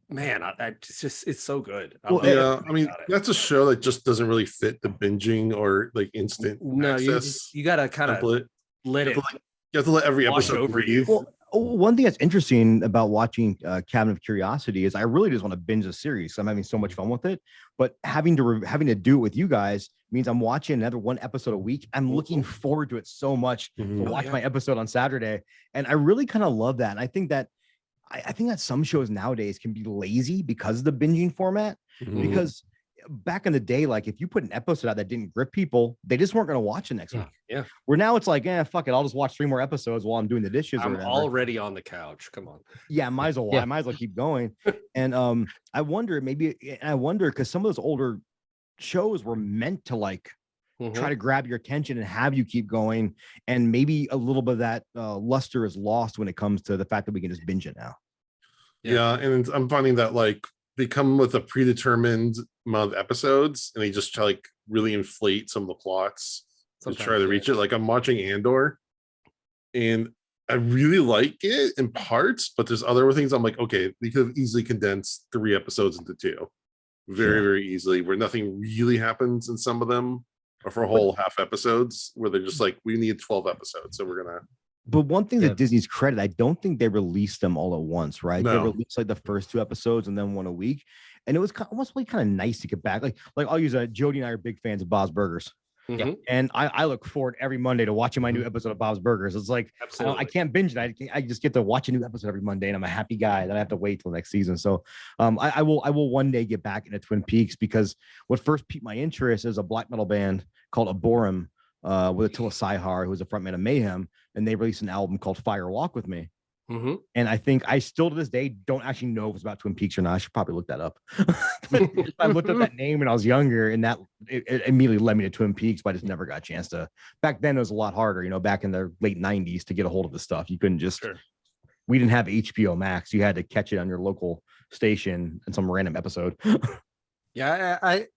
Man, it's so good. I Well, love Yeah, I everything mean, about it. that's a show that just doesn't really fit the binging or like instant No, access you gotta kind of template. let You it have, to, like, you have to let every wash episode over breathe. you. Well, one thing that's interesting about watching Cabinet of Curiosity is I really just want to binge the series. I'm having so much fun with it, but having to do it with you guys means I'm watching another one episode a week. I'm looking forward to it so much to Mhm. watch yeah. my episode on Saturday, and I really kind of love that. And I think that some shows nowadays can be lazy because of the binging format. Mhm. Because back in the day, like if you put an episode out that didn't grip people, they just weren't going to watch the next Yeah. week. Yeah. Where now it's like, fuck it, I'll just watch 3 more episodes while I'm doing the dishes or I'm whatever. already on the couch. Come on. Yeah, might as well. Yeah. I might as well keep going. And I wonder because some of those older shows were meant to like Mhm. try to grab your attention and have you keep going. And maybe a little bit of that luster is lost when it comes to the fact that we can just binge it now. Yeah, and I'm finding that like they come with a predetermined amount of episodes, and they just try, like really inflate some of the plots to try Sometimes, to yeah. reach it. Like I'm watching Andor, and I really like it in parts, but there's other things I'm like, okay, they could have easily condensed 3 episodes into 2, very Sure. very easily, where nothing really happens in some of them, or for whole half episodes where they're just like, we need 12 episodes, so we're gonna. But one thing Yeah. that Disney's credit, I don't think they released them all at once, right? They No. released like the first 2 episodes and then one a week. And it was almost like kind of nice to get back. Like I'll use Jody and I are big fans of Bob's Burgers. Mhm. And I look forward every Monday to watching my new episode of Bob's Burgers. It's like I Absolutely. can't binge it. I just get to watch a new episode every Monday, and I'm a happy guy that I have to wait till next season. So I will one day get back into Twin Peaks, because what first piqued my interest is a black metal band called Aborum with Attila Syhar, who was a frontman of Mayhem, and they released an album called Fire Walk with Me. Mhm. And I think I still to this day don't actually know if it's about Twin Peaks or not. I should probably look that up. I looked up that name when I was younger, and that it immediately led me to Twin Peaks, but I just never got a chance to. Back then, it was a lot harder, back in the late 90s to get a hold of the stuff. You couldn't just, Sure. we didn't have HBO Max. You had to catch it on your local station in some random episode. Yeah, I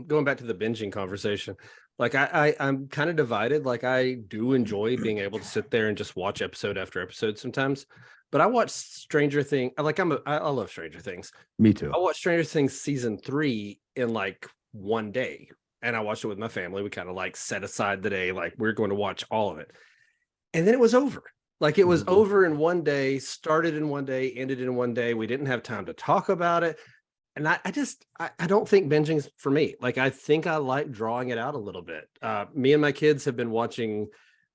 going back to the binging conversation, like I'm kind of divided. Like I do enjoy being able to sit there and just watch episode after episode sometimes, but I watch Stranger Things. I love Stranger Things. Me too. I watched Stranger Things season 3 in like one day, and I watched it with my family. We kind of like set aside the day, like we're going to watch all of it, and then it was over. Like it was Mhm. over in one day, started in one day, ended in one day. We didn't have time to talk about it. And I don't think binging's for me. Like I think I like drawing it out a little bit. Me and my kids have been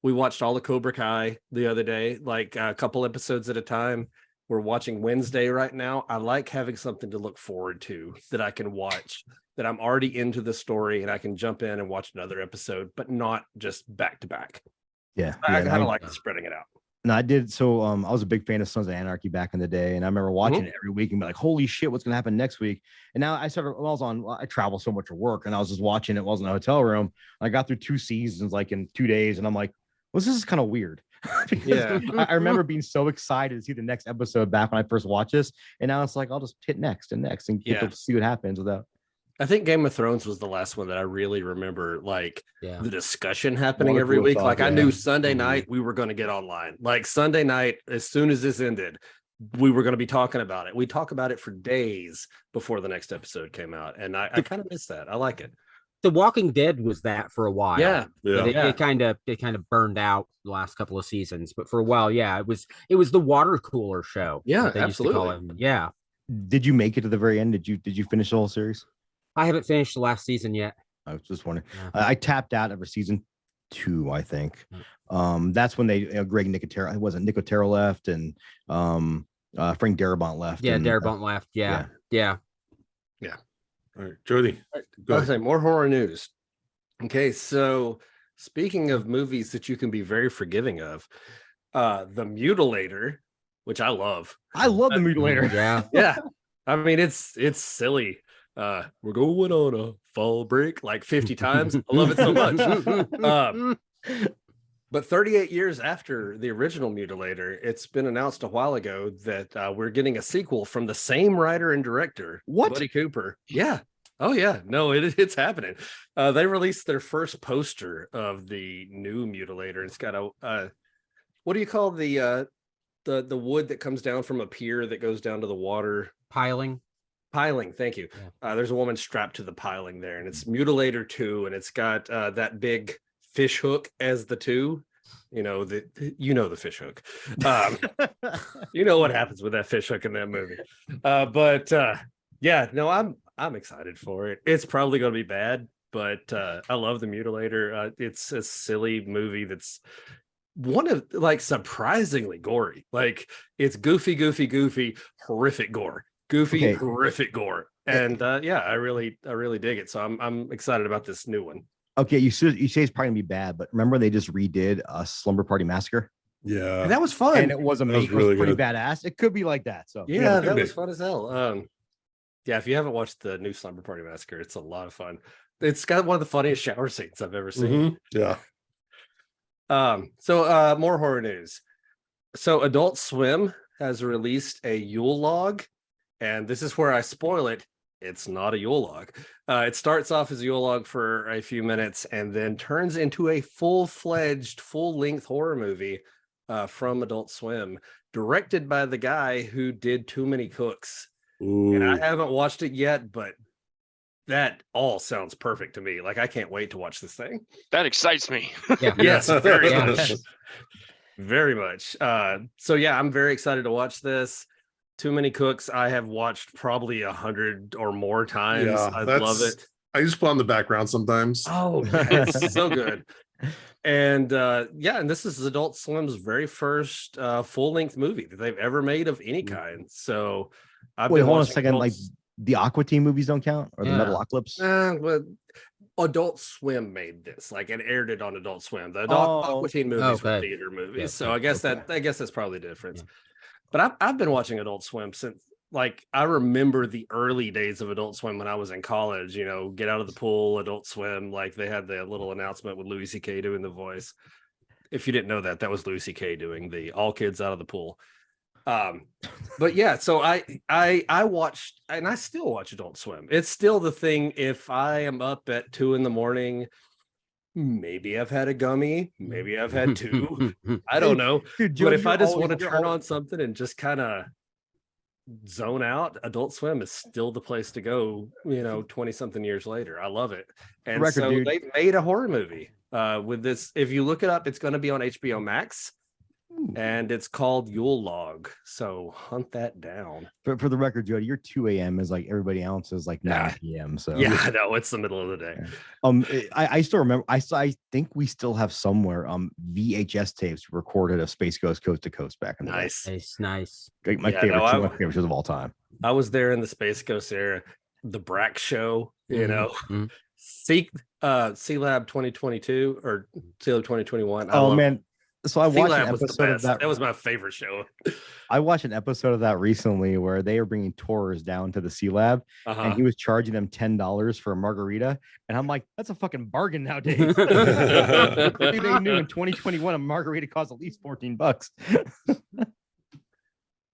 we watched all the Cobra Kai the other day, like a couple episodes at a time. We're watching Wednesday right now. I like having something to look forward to that I can watch, that I'm already into the story and I can jump in and watch another episode, but not just back to back. Yeah. I and kind of like spreading it out. No, I did. So I was a big fan of Sons of Anarchy back in the day, and I remember watching it every week and be like, "Holy shit, what's gonna happen next week?" And now I travel so much for work, and I was just watching it. Was in a hotel room. I got through 2 seasons like in 2 days, and I'm like, "Well, this is kind of weird." Because Yeah. I remember being so excited to see the next episode back when I first watched this, and now it's like I'll just hit next and get Yeah. to see what happens without. I think Game of Thrones was the last one that I really remember, like Yeah. the discussion happening Water every cooler week. talk, Like I yeah. knew Sunday Mhm. night we were going to get online. Like Sunday night, as soon as this ended, we were going to be talking about it. We talk about it for days before the next episode came out, and I kind of miss that. I like it. The Walking Dead was that for a while. Yeah, Yeah. But it kind of burned out the last couple of seasons. But for a while, yeah, it was the water cooler show. Yeah, that they used to call it. absolutely. Yeah. Did you make it to the very end? Did you finish the whole series? I haven't finished the last season yet. I was just wondering. Yeah. I tapped out over season 2, I think. That's when they Greg Nicotero, it wasn't Nicotero left, and Frank Darabont left. Yeah, and, Darabont left. Yeah. All right, Jody. I Go was ahead. saying more horror news. Okay, so speaking of movies that you can be very forgiving of, The Mutilator, which I love. I love the Mutilator. Yeah. Yeah, I mean it's silly. We're going on a fall break like 50 times. I love it so much. But 38 years after the original Mutilator, it's been announced a while ago that we're getting a sequel from the same writer and director, What? Buddy Cooper. Yeah. Oh yeah. No, it's happening. They released their first poster of the new Mutilator. It's got a what do you call the wood that comes down from a pier that goes down to the water? Piling. Piling, thank you. There's a woman strapped to the piling there, and it's Mutilator 2, and it's got that big fish hook as the 2. You know the fish hook. You know what happens with that fish hook in that movie. Yeah, no, I'm excited for it. It's probably going to be bad, but I love the Mutilator. It's a silly movie that's one of like surprisingly gory. Like it's goofy, horrific gore. Goofy, Okay. horrific gore. And yeah, I really dig it. So I'm excited about this new one. Okay, you say it's probably gonna be bad, but remember they just redid a Slumber Party Massacre, Yeah. And that was fun. and it was amazing. really It was pretty good. badass. It could be like that. So Yeah, could that be. was fun as hell. Yeah, if you haven't watched the new Slumber Party Massacre, it's a lot of fun. It's got one of the funniest shower scenes I've ever seen. Mhm. Yeah. So more horror news. So Adult Swim has released a Yule log, and this is where I spoil it. It's not a Yule log. It starts off as a Yule log for a few minutes and then turns into a full-fledged, full-length horror movie from Adult Swim, directed by the guy who did Too Many Cooks. And I Ooh. haven't watched it yet, but that all sounds perfect to me. Like I can't wait to watch this thing. That excites me. Yeah. Yes, very Yeah. much. Very much. So yeah, I'm very excited to watch this. Too Many Cooks, I have watched probably 100 or more times. Yeah, I love it. I just put on the background sometimes. Oh, it's so good. And yeah, and this is Adult Swim's very first full-length movie that they've ever made of any kind. So I've wait, been hold on a watching second. Adult Like the Aqua Teen movies don't count, or the Yeah. Metalocalypse? Well, Adult Swim made this, like, and aired it on Adult Swim. The Adult Oh, Aqua Teen movies were okay. theater movies, Yeah, so I guess okay. that's probably the difference. Yeah. But I've been watching Adult Swim since, like, I remember the early days of Adult Swim when I was in college. You know, get out of the pool, Adult Swim. Like they had the little announcement with Louis C.K. doing the voice. If you didn't know that, that was Louis C.K. doing the all kids out of the pool. But yeah, so I watched, and I still watch Adult Swim. It's still the thing. If I am up at 2 a.m, maybe I've had a gummy, maybe I've had 2. I don't know. Dude, But Joe, if I you're just always- want to you're turn always- on something and just kind of zone out, Adult Swim is still the place to go, 20 something years later. I love it. And Record, so dude. they've made a horror movie with this. If you look it up, it's going to be on HBO Max. And it's called Yule Log. So hunt that down. for the record, Jody, your 2 a.m. is like everybody else is like 9 p.m. So Yeah, I know. It's the middle of the day. I still remember. I think we still have somewhere VHS tapes recorded of Space Ghost Coast to Coast back in the Nice. Nice. day. Like, my Yeah, favorite, no, two of my favorite shows of all time. I was there in the Space Ghost era. The Brack Show, Mhm. C Lab 2022 or C Lab 2021. Oh man. So I watched an C-Lab was the episode of best. that. That was my favorite show. I watched an episode of that recently where they were bringing tours down to the C Lab, and Uh-huh. he was charging them $10 for a margarita, and I'm like, that's a fucking bargain nowadays. Maybe they knew in 2021 a margarita costs at least $14.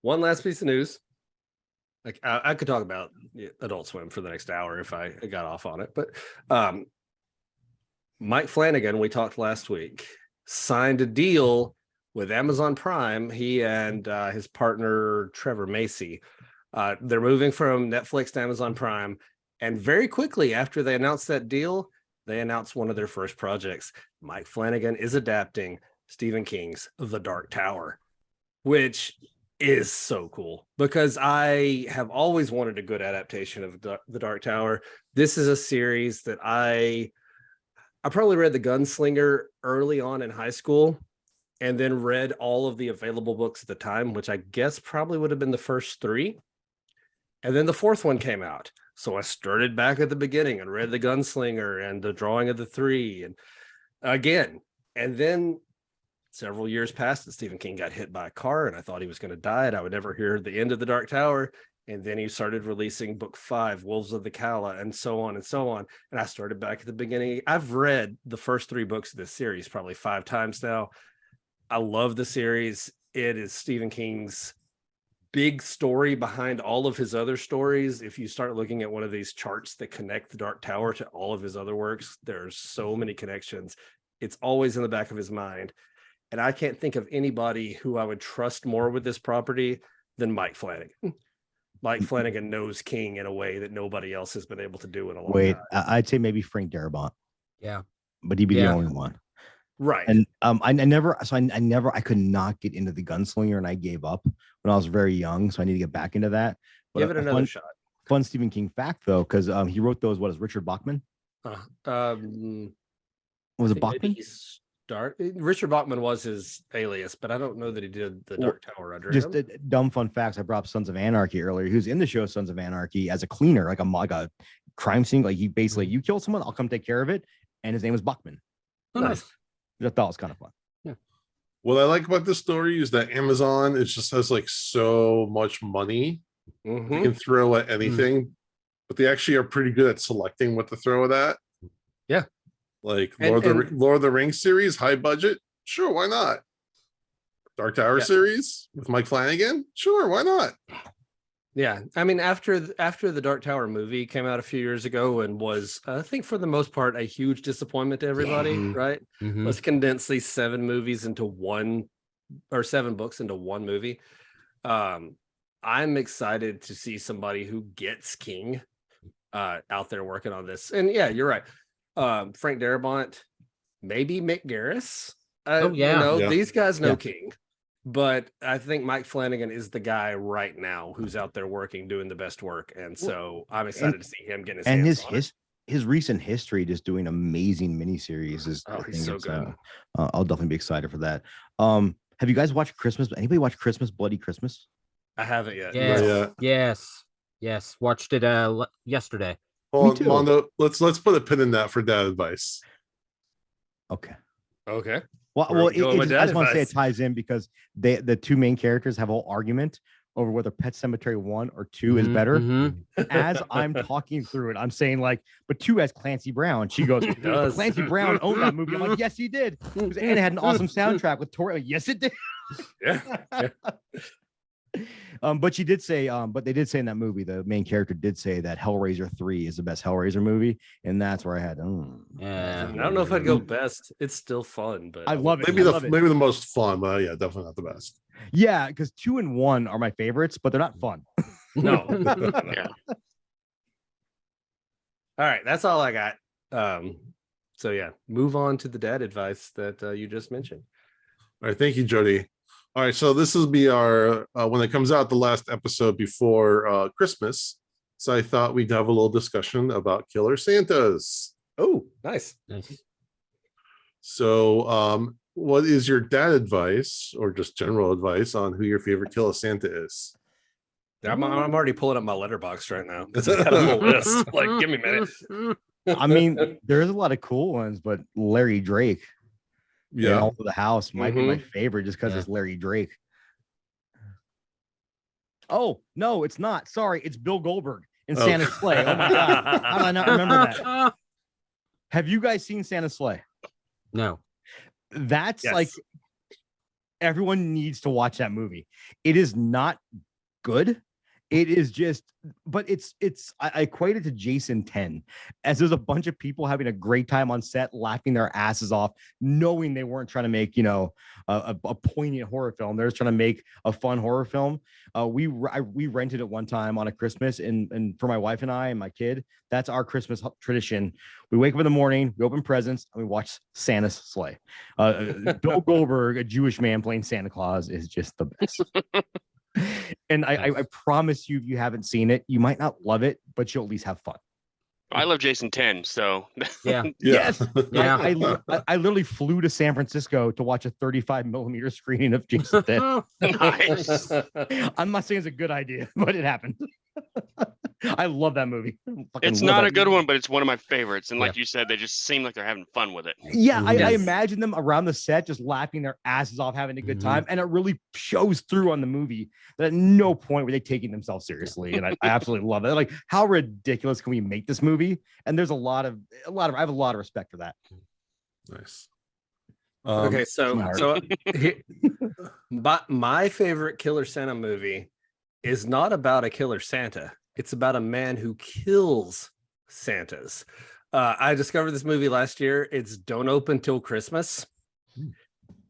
One last piece of news. Like I could talk about Adult Swim for the next hour if I got off on it. But Mike Flanagan, we talked last week, signed a deal with Amazon Prime. He and his partner Trevor Macy, they're moving from Netflix to Amazon Prime. And very quickly after they announced that deal, they announced one of their first projects. Mike Flanagan is adapting Stephen King's The Dark Tower, which is so cool because I have always wanted a good adaptation of The Dark Tower. This is a series that I probably read The Gunslinger early on in high school and then read all of the available books at the time, which I guess probably would have been the first 3. And then the 4th one came out. So I started back at the beginning and read The Gunslinger and The Drawing of the Three and again. And then several years passed and Stephen King got hit by a car and I thought he was going to die and I would never hear the end of The Dark Tower. And then he started releasing book 5, Wolves of the Calla, and so on and so on. And I started back at the beginning. I've read the first 3 books of this series probably 5 times now. I love the series. It is Stephen King's big story behind all of his other stories. If you start looking at one of these charts that connect The Dark Tower to all of his other works, there's so many connections. It's always in the back of his mind. And I can't think of anybody who I would trust more with this property than Mike Flanagan. Mike Flanagan knows King in a way that nobody else has been able to do in a long time. I'd say maybe Frank Darabont. Yeah. But he'd be the only one. Right. And I could not get into The Gunslinger and I gave up when I was very young. So I need to get back into that. But give it another shot. Fun Stephen King fact though, because he wrote those, what is Richard Bachman? Was it Bachman? Richard Bachman was his alias, but I don't know that he did The Dark Tower under just him. Dumb fun facts. I brought up Sons of Anarchy earlier. He was in the show Sons of Anarchy as a cleaner, like a crime scene. Like he basically, you kill someone, I'll come take care of it. And his name was Bachman. Oh, nice. I thought it was kind of fun. Yeah. What I like about this story is that Amazon, it just has like so much money you can throw at anything, but they actually are pretty good at selecting what to throw at that. Yeah. Like Lord of the Rings series, high budget. Sure, why not? Dark Tower series with Mike Flanagan. Sure, why not? Yeah, I mean, after the Dark Tower movie came out a few years ago and was, I think, for the most part, a huge disappointment to everybody. Right? Let's condense these 7 movies into one, or 7 books into one movie. I'm excited to see somebody who gets King out there working on this. And yeah, you're right. Frank Darabont, maybe Mick Garris. These guys know King. But I think Mike Flanagan is the guy right now who's out there working, doing the best work. And so I'm excited to see him getting his hands on it. His recent history, just doing amazing miniseries is he's so good. I'll definitely be excited for that. Have you guys watched Christmas? Anybody watch Christmas, Bloody Christmas? I haven't yet. Yes. Watched it yesterday. Hold on, Mondo, let's put a pin in that for dad advice. Okay. Well, I just want to say it ties in because the 2 main characters have a whole argument over whether Pet Sematary 1 or 2 is better. As I'm talking through it, I'm saying like, but 2 has Clancy Brown. She goes, Clancy Brown owned that movie. I'm like, yes, he did. And it had an awesome soundtrack with Tori. Like, yes, it did. Yeah. But she did say, but they did say in that movie, the main character did say that Hellraiser 3 is the best Hellraiser movie, and that's where I had. I don't know if I'd go best. It's still fun, but I love it. Maybe the most fun, but yeah, definitely not the best. Yeah, because 2 and 1 are my favorites, but they're not fun. No. Yeah. All right, that's all I got. So yeah, move on to the dad advice that you just mentioned. All right, thank you, Jody. All right, so this will be our when it comes out, the last episode before Christmas. So I thought we'd have a little discussion about Killer Santas. Oh, nice. So what is your dad advice or just general advice on who your favorite Killer Santa is? I'm already pulling up my letterbox right now. It's got a whole list. Like, give me a minute. I mean, there's a lot of cool ones, but Larry Drake. Yeah, and also the house might be my favorite just because it's Larry Drake. Oh no, it's not. Sorry, it's Bill Goldberg in Santa's Sleigh. Oh my god, how did I not remember that? Have you guys seen Santa's Sleigh? No. That's like everyone needs to watch that movie. It is not good. It is just, but I equate it to Jason 10, as there's a bunch of people having a great time on set, laughing their asses off, knowing they weren't trying to make, a poignant horror film. They're just trying to make a fun horror film. We rented it one time on a Christmas, and for my wife and I and my kid, that's our Christmas tradition. We wake up in the morning, we open presents, and we watch Santa's sleigh. Bill Goldberg, a Jewish man playing Santa Claus, is just the best. And I promise you, if you haven't seen it, you might not love it, but you'll at least have fun. I love Jason 10, so Yeah. Yes. Yeah. I literally flew to San Francisco to watch a 35mm screening of Jason 10. nice. I'm not saying it's a good idea, but it happened. I love that movie. It's not a good one, but it's one of my favorites. And like you said, they just seem like they're having fun with it. Yeah, I imagine them around the set just laughing their asses off, having a good time, and it really shows through on the movie. That at no point were they taking themselves seriously, and I absolutely love it. Like, how ridiculous can we make this movie? And there's a lot of I have a lot of respect for that. Nice. Okay, so my favorite Killer Santa movie is not about a killer Santa. It's about a man who kills Santas. I discovered this movie last year. It's Don't Open Till Christmas.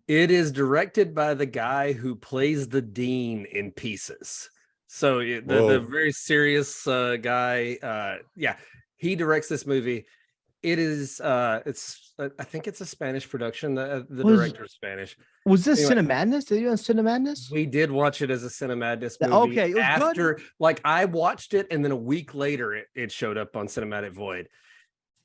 It is directed by the guy who plays the Dean in Pieces. So the very serious guy. He directs this movie. It is I think it's a Spanish production. The director is Spanish. Was this Cinema Madness? Did you on Cinema Madness? We did watch it as a Cinema Madness movie. Okay, it was after good. Like I watched it, and then a week later it showed up on Cinematic Void.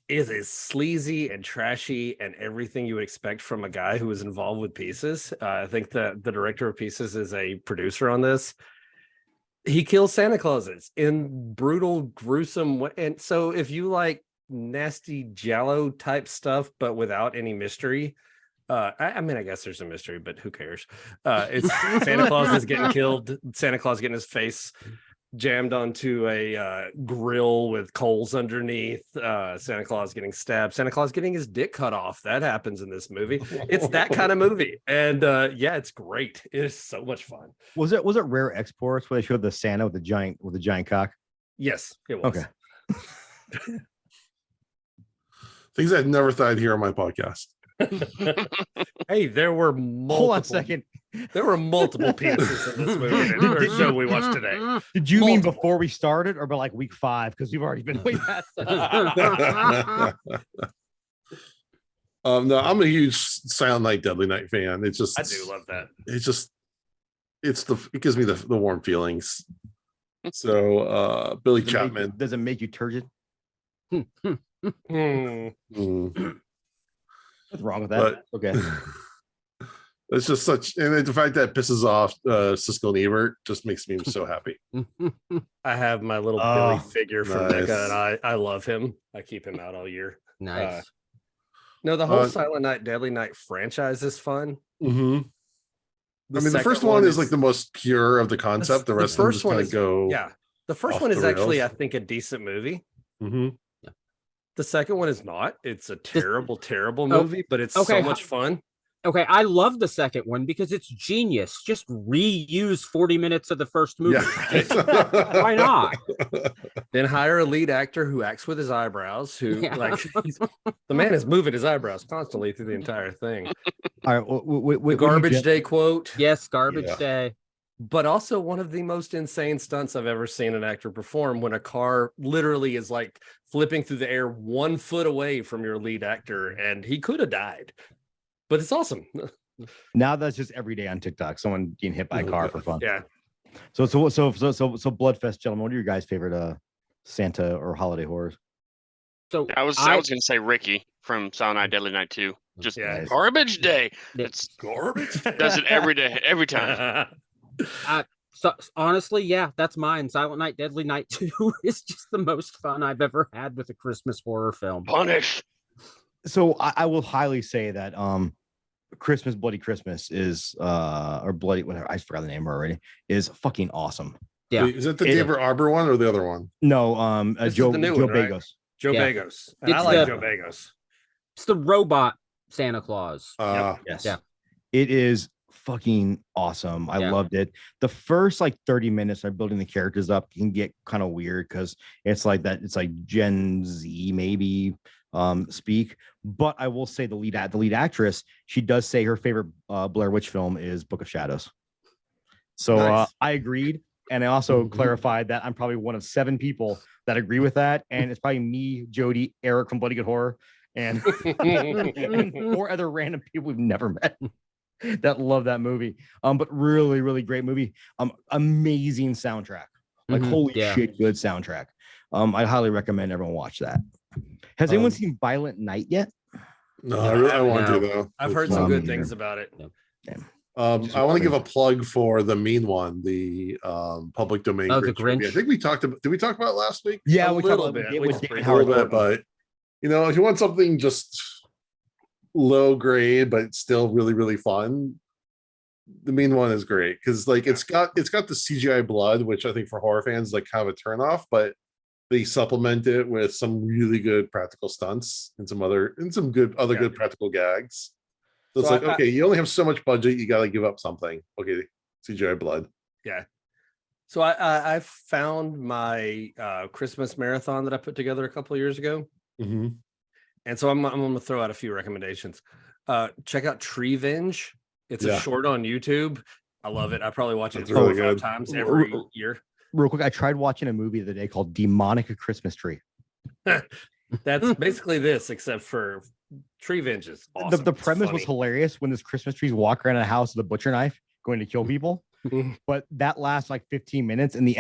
It is sleazy and trashy and everything you would expect from a guy who was involved with Pieces. I think the director of Pieces is a producer on this. He kills Santa Clauses in brutal, gruesome way. And so if you like nasty Giallo type stuff, but without any mystery, I mean, I guess there's a mystery, but who cares? It's Santa Claus is getting killed. Santa Claus getting his face jammed onto a grill with coals underneath. Santa Claus getting stabbed. Santa Claus getting his dick cut off. That happens in this movie. It's that kind of movie, and it's great. It is so much fun. Was it Rare Exports where they showed the Santa with the giant cock? Yes, it was. Okay. Things I've never thought I'd hear on my podcast. Hey, there were multiple. Hold on a second. There were multiple pieces in this movie or show we watched today. Did you mean before we started, or by like week 5? Because we've already been way past that. No, I'm a huge Silent Night, Deadly Night fan. It's just I do love that. It gives me the warm feelings. So Billy Chapman. Does it make you turgid? What's wrong with that? But, okay. It's just such, and the fact that it pisses off Siskel and Ebert just makes me so happy. I have my little Billy figure from nice. Becca, and I love him. I keep him out all year. Nice. No, the whole Silent Night, Deadly Night franchise is fun. Mm-hmm. The first one is like the most pure of the concept. The rest of them just kind of go. Yeah. The first one is actually, I think, a decent movie. Mm-hmm. The second one is not. It's a terrible, terrible movie, but it's so much fun. Okay, I love the second one because it's genius. Just reuse 40 minutes of the first movie. Yeah. Why not? Then hire a lead actor who acts with his eyebrows, the man is moving his eyebrows constantly through the entire thing. All right, Garbage Day quote. Yes, Garbage Day. But also one of the most insane stunts I've ever seen an actor perform, when a car literally is like flipping through the air 1 foot away from your lead actor, and he could have died. But it's awesome. Now that's just every day on TikTok. Someone getting hit by a car for fun. Yeah. So Bloodfest, gentlemen, what are your guys' favorite Santa or holiday horrors? So I was gonna say Ricky from Silent Night, Deadly Night 2. Just Garbage Day. It's garbage. Does it every day, every time. So honestly, yeah, that's mine. Silent Night, Deadly Night 2 is just the most fun I've ever had with a Christmas horror film. Punish. So I will highly say that Christmas Bloody Christmas is or Bloody, whatever, I forgot the name already, is fucking awesome. Yeah. Wait, is it the David Arbor one or the other one? No, Joe Bagos. Right? Joe Bagos. And I like Joe Bagos. It's the robot Santa Claus. Yes. Yeah. It is fucking awesome. I Yeah. loved it. The first like 30 minutes of building the characters up can get kind of weird because it's like that. It's like Gen Z maybe speak. But I will say the lead actress, she does say her favorite Blair Witch film is Book of Shadows. So Nice. I agreed. And I also clarified that I'm probably one of 7 people that agree with that. And it's probably me, Jody, Eric from Bloody Good Horror, and 4 other random people we've never met that love that movie. But really, really great movie. Amazing soundtrack. Like holy shit, good soundtrack. I highly recommend everyone watch that. Has anyone seen Violent Night yet? No, I want to though. I've heard some good things about it. I want to give a plug for the mean one, the public domain. Oh, the movie. I Grinch? think we talked about. Did we talk about it last week? Yeah, A we little talked bit. about it We with just Dan briefly A little Howard. bit, but if you want something just low grade but still really really fun, the mean one is great because like it's got the CGI blood, which I think for horror fans is like kind of a turnoff, but they supplement it with some really good practical stunts and some good practical gags. So it's So like, okay, you only have so much budget, you got to give up something. Okay, CGI blood. Yeah. So I found my Christmas marathon that I put together a couple of years ago. Mm-hmm. And so I'm going to throw out a few recommendations. Check out Treevenge. It's a short on YouTube. I love it. I probably watch it That's really 4 or 5 good. times every year. Real quick, I tried watching a movie the other day called Demonic Christmas Tree. That's basically this, except for Treevenge is awesome. The It's premise was funny. hilarious when this Christmas trees walk around a house with a butcher knife going to kill people. But that lasts like 15 minutes, and the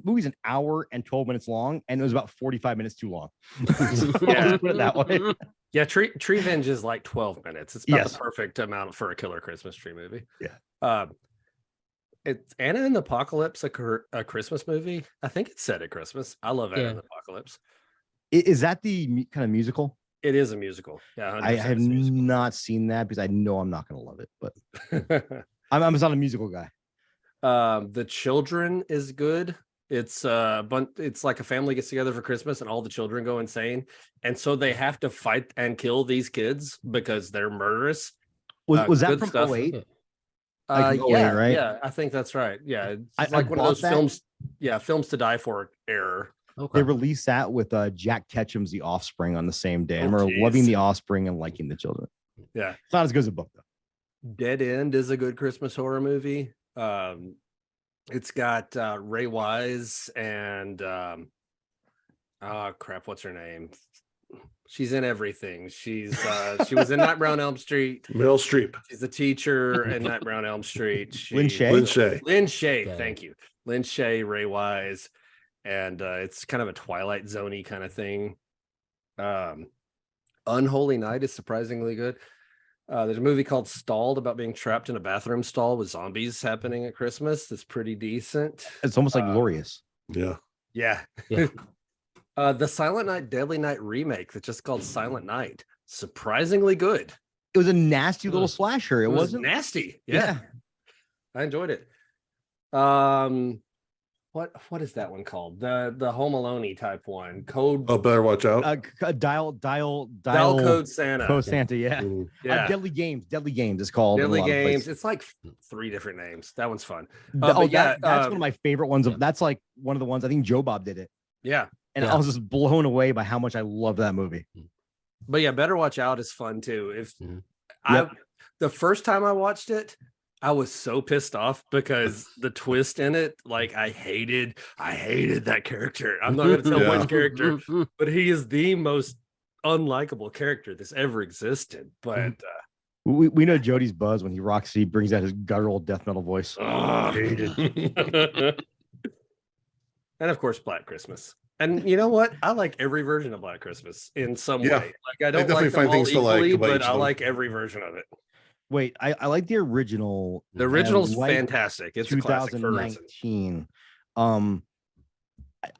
movie's an hour and 12 minutes long, and it was about 45 minutes too long. Yeah. Put it that way. Yeah, Treevenge is like 12 minutes. It's about Yes. the perfect amount for a killer Christmas tree movie. Yeah. It's Anna and the Apocalypse, a Christmas movie. I think it's set at Christmas. I love Anna Yeah. and the Apocalypse. Is that the kind of musical? It is a musical. Yeah, 100% I have it's a musical. not seen that because I know I'm not going to love it, but I'm not a musical guy. The Children is good. It's it's like a family gets together for Christmas and all the children go insane, and so they have to fight and kill these kids because they're murderous. Was that good from stuff. 08? Yeah, 08, right? Yeah, I think that's right. Yeah, it's I like one of bought those that. films. Yeah, films to die for error. They released that with Jack Ketchum's The Offspring on the same day. I Oh, remember geez. loving The Offspring and liking The Children. Yeah, It's not as good as a book, though. Dead End is a good Christmas horror movie. It's got Ray Wise and crap, what's her name? She's in everything. She was in Nightmare on Elm Street. Meryl Streep. She's the teacher in Nightmare on Elm Street. Lynn Shay? Lynn Shay. Lynn Shay, Okay. thank you. Lynn Shay, Ray Wise, and it's kind of a Twilight Zoney kind of thing. Unholy Night is surprisingly good. There's a movie called Stalled about being trapped in a bathroom stall with zombies happening at Christmas. That's pretty decent. It's almost like Glorious. Yeah. Yeah. Yeah. The Silent Night, Deadly Night remake that's just called Silent Night. Surprisingly good. It was a nasty little slasher. It was wasn't nasty. Yeah. Yeah. I enjoyed it. What is that one called? The Home Alone type one. Code Oh, better watch out. Dial Code Santa. Code Santa, yeah. Mm. Yeah. Deadly Games it's called. in a Deadly lot of places. Games. It's like 3 different names. That one's fun. That's one of my favorite ones. That's like one of the ones I think Joe Bob did it, Yeah. and Yeah. I was just blown away by how much I love that movie. But yeah, Better Watch Out is fun too. Mhm. The first time I watched it, I was so pissed off because the twist in it, like I hated that character. I'm not going to tell Yeah. which character, but he is the most unlikable character that's ever existed. But We know Jody's buzz when he brings out his guttural death metal voice. hated. And of course, Black Christmas. And you know what? I like every version of Black Christmas in some Yeah. way. Like I don't definitely like them find all things to like equally, about but each I one. like every version of it. Wait, I like the original. The original's like fantastic. It's a classic for a reason. 2019.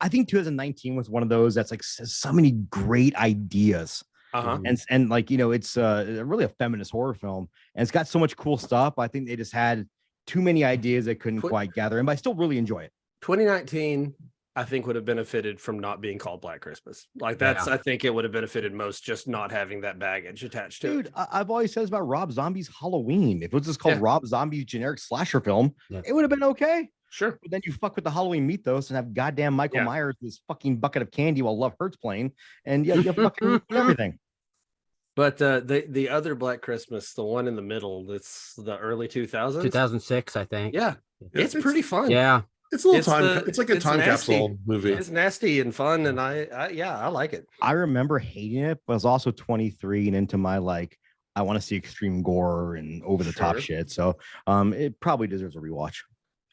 I think 2019 was one of those that's like so many great ideas. Uh-huh. And like, it's really a feminist horror film, and it's got so much cool stuff. I think they just had too many ideas they couldn't Tw- quite gather in, but I still really enjoy it. 2019, I think would have benefited from not being called Black Christmas. Like I think it would have benefited most just not having that baggage attached to it. Dude, I've always said this about Rob Zombie's Halloween. If it was just called Rob Zombie's generic slasher film, it would have been okay. Sure. But then you fuck with the Halloween mythos and have goddamn Michael Myers with his fucking bucket of candy while Love Hurts playing, and you fucking everything. But the other Black Christmas, the one in the middle, that's the early 2000s. 2006, I think. Yeah. It's pretty fun. Yeah. It's a little it's like a time capsule movie. It's nasty and fun, and I like it. I remember hating it, but I was also 23 and into my like, I want to see extreme gore and over the top shit. So it probably deserves a rewatch.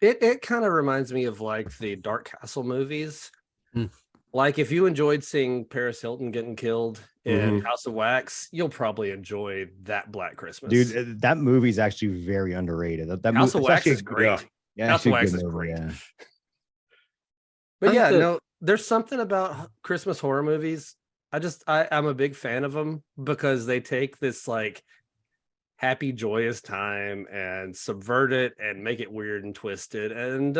It kind of reminds me of like the Dark Castle movies. Like if you enjoyed seeing Paris Hilton getting killed in House of Wax, you'll probably enjoy that Black Christmas. Dude, that movie is actually very underrated. That House of Wax is great. Yeah, House of Wax is great. Yeah. But no, there's something about Christmas horror movies. I'm a big fan of them because they take this like happy, joyous time and subvert it and make it weird and twisted. And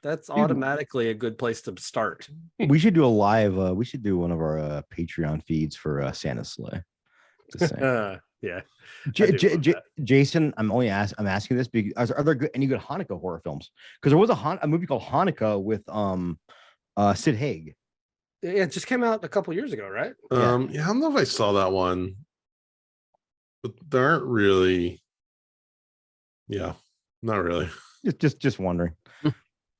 that's automatically a good place to start. We should do a live. We should do one of our Patreon feeds for Santa's Sleigh. Yeah. Jason, I'm asking this because are there any good Hanukkah horror films? Because there was a movie called Hanukkah with Sid Haig. Yeah, it just came out a couple years ago, right? I don't know if I saw that one, but there aren't really. Yeah, not really. Just wondering.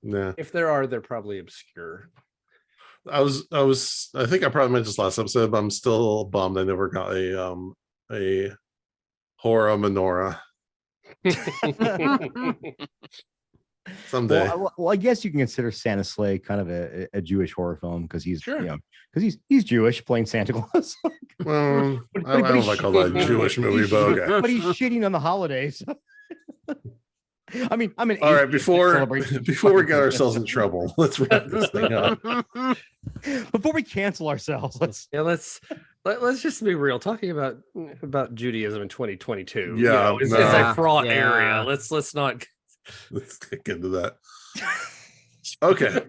Nah. If there are, they're probably obscure. I think I probably mentioned this last episode, but I'm still bummed I never got a horror menorah. Someday. Well, I guess you can consider Santa Sleigh kind of a Jewish horror film because he's he's Jewish playing Santa Claus. Well, I don't know if I call that a Jewish movie, but okay. But he's shitting on the holidays. I mean, I'm an all right. Before we get ourselves in trouble, let's wrap this thing up. Before we cancel ourselves, let's just be real. Talking about Judaism in 2022, is no. a fraught area. Let's not. Let's get into that. Okay.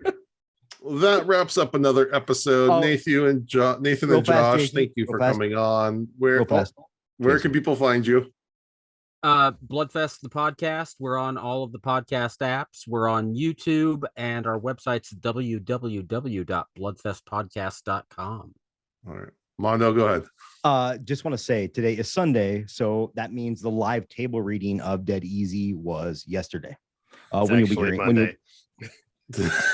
Well, that wraps up another episode. Nathan and Josh, thank you for coming on. Where can people find you? Bloodfest the podcast. We're on all of the podcast apps. We're on YouTube, and our website's www.bloodfestpodcast.com. All right, Mondo, go ahead. Just want to say today is Sunday, so that means the live table reading of Dead Easy was yesterday. When you'll be hearing Monday.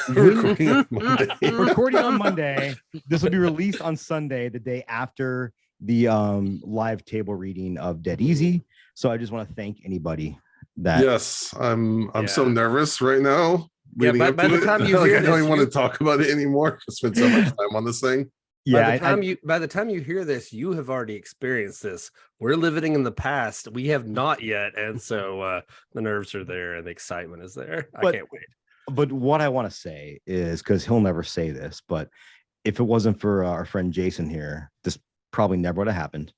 Recording on Monday. This will be released on Sunday, the day after the live table reading of Dead Easy. So I just want to thank anybody that. Yes, I'm so nervous right now. Yeah, by the time you hear I don't even want to talk about it anymore. I spent so much time on this thing. Yeah, by the time you hear this, you have already experienced this. We're living in the past. We have not yet, and so the nerves are there and the excitement is there. I can't wait. But what I want to say is, because he'll never say this, but if it wasn't for our friend Jason here, this probably never would have happened.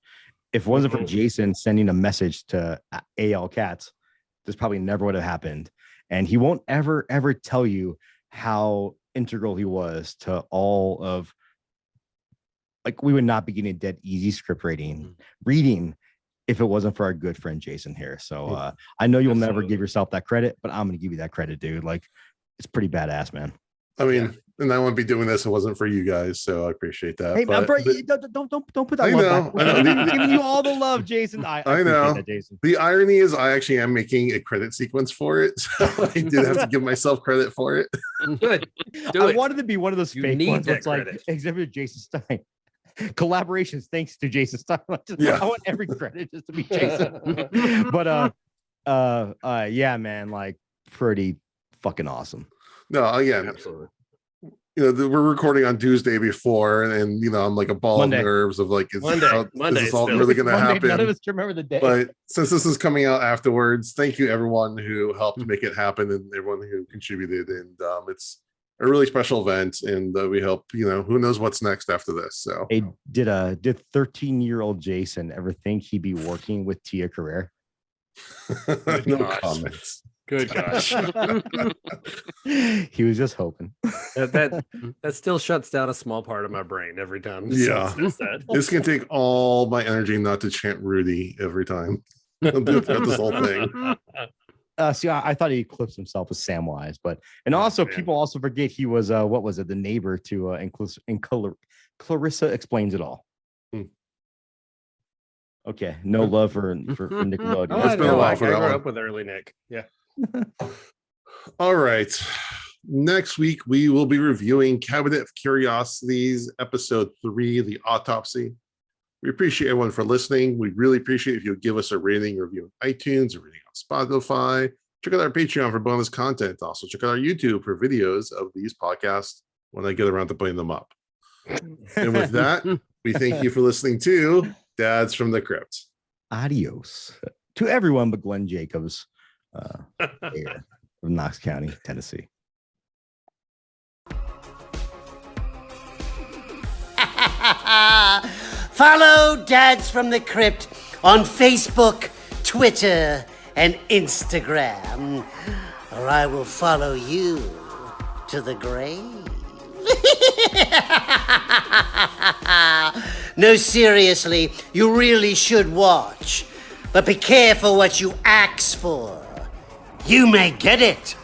If it wasn't for Jason sending a message to AL Cats, this probably never would have happened. And he won't ever tell you how integral he was to all of. Like, we would not be getting a Dead Easy script reading if it wasn't for our good friend Jason here. So I know you'll never give yourself that credit, but I'm going to give you that credit, dude. Like, it's pretty badass, man. I mean, and I wouldn't be doing this if it wasn't for you guys, so I appreciate that. Hey, but, don't put that love back. I'm giving you all the love, Jason. I know that, Jason. The irony is I actually am making a credit sequence for it, so I did have to give myself credit for it. Good. I wanted to be one of those fake ones. It's like credit. Exhibit Jason Stein. Collaborations thanks to Jason Stein. I want every credit just to be Jason. But yeah, man, like, pretty fucking awesome. No, again, absolutely. We're recording on Tuesday before, and I'm like a ball of nerves of like, is this all really going to happen? None of us remember the day. But since this is coming out afterwards, thank you everyone who helped make it happen and everyone who contributed. And it's a really special event, and we hope who knows what's next after this. So, hey, did 13-year-old Jason ever think he'd be working with Tia Carrere? No gosh. comments. Good gosh. He was just hoping. that still shuts down a small part of my brain every time. Yeah. someone says that. This can take all my energy not to chant Rudy every time throughout this whole thing. See, I thought he eclipsed himself as Samwise, but and also man. people also forget he was what was it, the neighbor to in Clarissa Explains It All. Hmm. Okay, no love for Nickelodeon. Oh, It's I been a know. while I for grew that one. up with early Nick. Yeah. All right. Next week, we will be reviewing Cabinet of Curiosities, episode 3, The Autopsy. We appreciate everyone for listening. We really appreciate if you'll give us a rating, review on iTunes, a rating on Spotify. Check out our Patreon for bonus content. Also, check out our YouTube for videos of these podcasts when I get around to putting them up. And with that, we thank you for listening to Dads from the Crypt. Adios to everyone but Glenn Jacobs here from Knox County, Tennessee. Follow Dads from the Crypt on Facebook, Twitter, and Instagram, or I will follow you to the grave. No, seriously, you really should watch. But be careful what you ask for. You may get it.